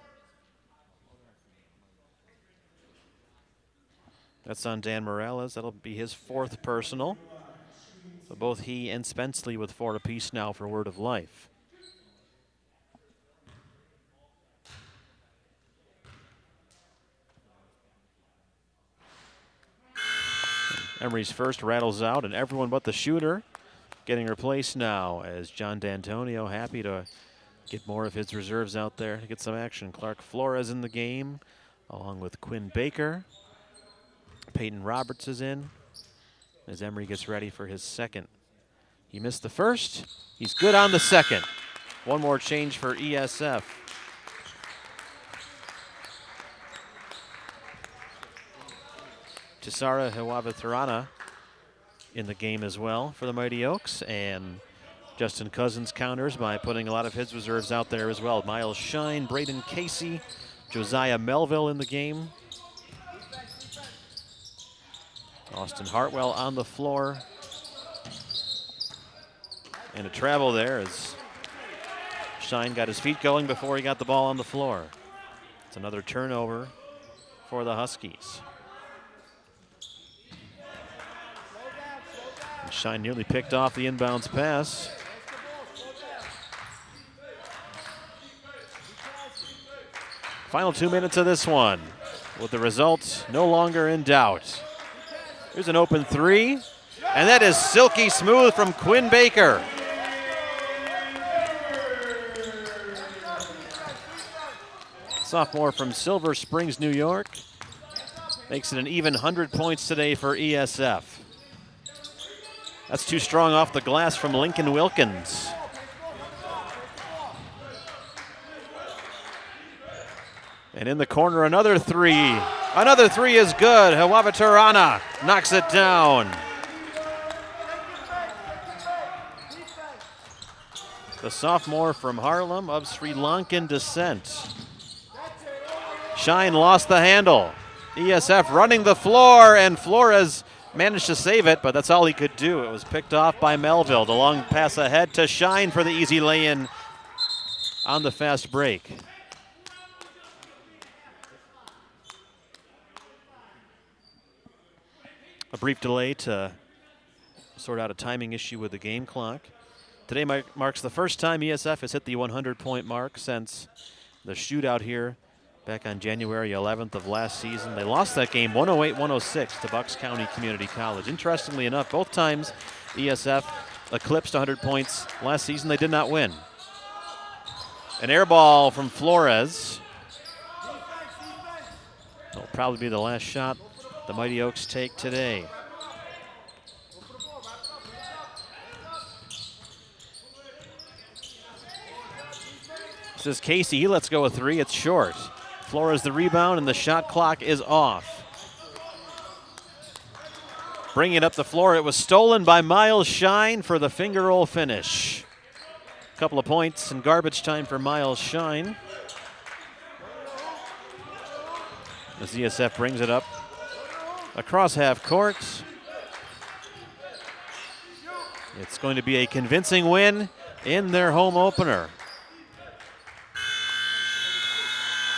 That's on Dan Morales. That'll be his 4th personal. So both he and Spenceley with 4 apiece now for Word of Life. Emery's first rattles out, and everyone but the shooter getting replaced now, as John D'Antonio happy to get more of his reserves out there to get some action. Clark Flores in the game, along with Quinn Baker. Peyton Roberts is in as Emery gets ready for his second. He missed the first. He's good on the second. One more change for ESF. Tisara Hewavitarana in the game as well for the Mighty Oaks, and Justin Cousins counters by putting a lot of his reserves out there as well. Miles Shine, Braden Casey, Josiah Melville in the game. Austin Hartwell on the floor. And a travel there as Shine got his feet going before he got the ball on the floor. It's another turnover for the Huskies. And Shine nearly picked off the inbounds pass. Final 2 minutes of this one, with the result no longer in doubt. Here's an open three, and that is silky smooth from Quinn Baker. Sophomore from Silver Springs, New York. Makes it an even 100 points today for ESF. That's too strong off the glass from Lincoln Wilkins. And in the corner, another three. Another three is good. Hewavitarana knocks it down. The sophomore from Harlem of Sri Lankan descent. Shine lost the handle. ESF running the floor, and Flores managed to save it, but that's all he could do. It was picked off by Melville. The long pass ahead to Shine for the easy lay-in on the fast break. a brief delay to sort out a timing issue with the game clock. Today marks the first time ESF has hit the 100-point mark since the shootout here back on January 11th of last season. They lost that game 108-106 to Bucks County Community College. Interestingly enough, both times ESF eclipsed 100 points last season, they did not win. An air ball from Flores. It'll probably be the last shot the Mighty Oaks take today. This is Casey. He lets go a three. It's short. Flores the rebound, and the shot clock is off. Bringing it up the floor. It was stolen by Miles Shine for the finger roll finish. A couple of points in garbage time for Miles Shine. As ESF brings it up across half court. It's going to be a convincing win in their home opener.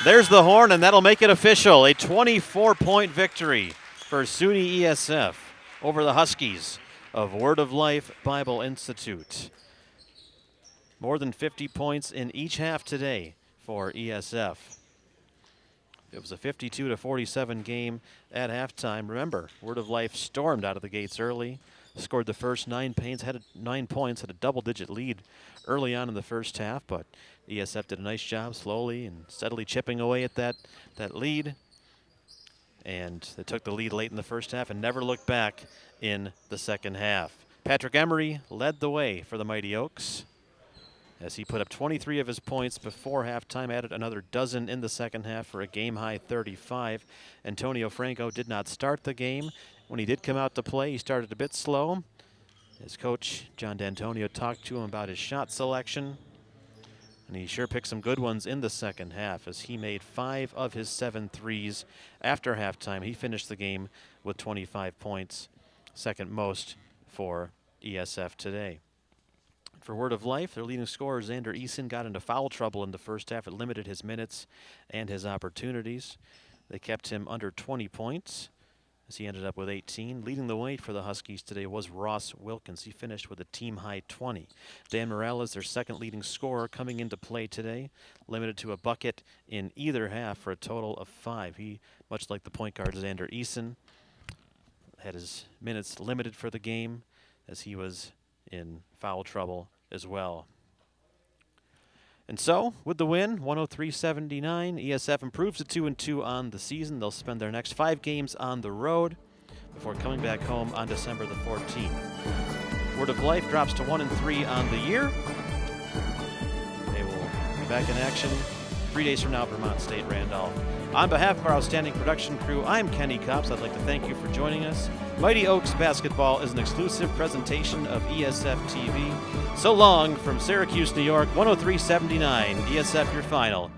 There's the horn, and that'll make it official. A 24-point victory for SUNY ESF over the Huskies of Word of Life Bible Institute. More than 50 points in each half today for ESF. It was a 52-47 game at halftime. Remember, Word of Life stormed out of the gates early, scored the first 9 points, had a double-digit lead early on in the first half, but ESF did a nice job slowly and steadily chipping away at that lead. And they took the lead late in the first half and never looked back in the second half. Patrick Emery led the way for the Mighty Oaks as he put up 23 of his points before halftime, added another dozen in the second half for a game-high 35. Antonio Franco did not start the game. When he did come out to play, he started a bit slow. His coach, John D'Antonio, talked to him about his shot selection, and he sure picked some good ones in the second half as he made 5 of his 7 threes after halftime. He finished the game with 25 points, second most for ESF today. For Word of Life, their leading scorer, Xander Eason, got into foul trouble in the first half. It limited his minutes and his opportunities. They kept him under 20 points as he ended up with 18. Leading the way for the Huskies today was Ross Wilkins. He finished with a team-high 20. Dan Morales, their second leading scorer, coming into play today, limited to a bucket in either half for a total of 5. He, much like the point guard Xander Eason, had his minutes limited for the game as he was in foul trouble as well. And so, with the win, 103-79, ESF improves to 2-2 on the season. They'll spend their next 5 games on the road before coming back home on December the 14th. Word of Life drops to 1-3 on the year. They will be back in action 3 days from now, Vermont State Randolph. On behalf of our outstanding production crew, I'm Kenny Copps. I'd like to thank you for joining us. Mighty Oaks Basketball is an exclusive presentation of ESFTV. So long from Syracuse, New York, 103-79, ESF your final.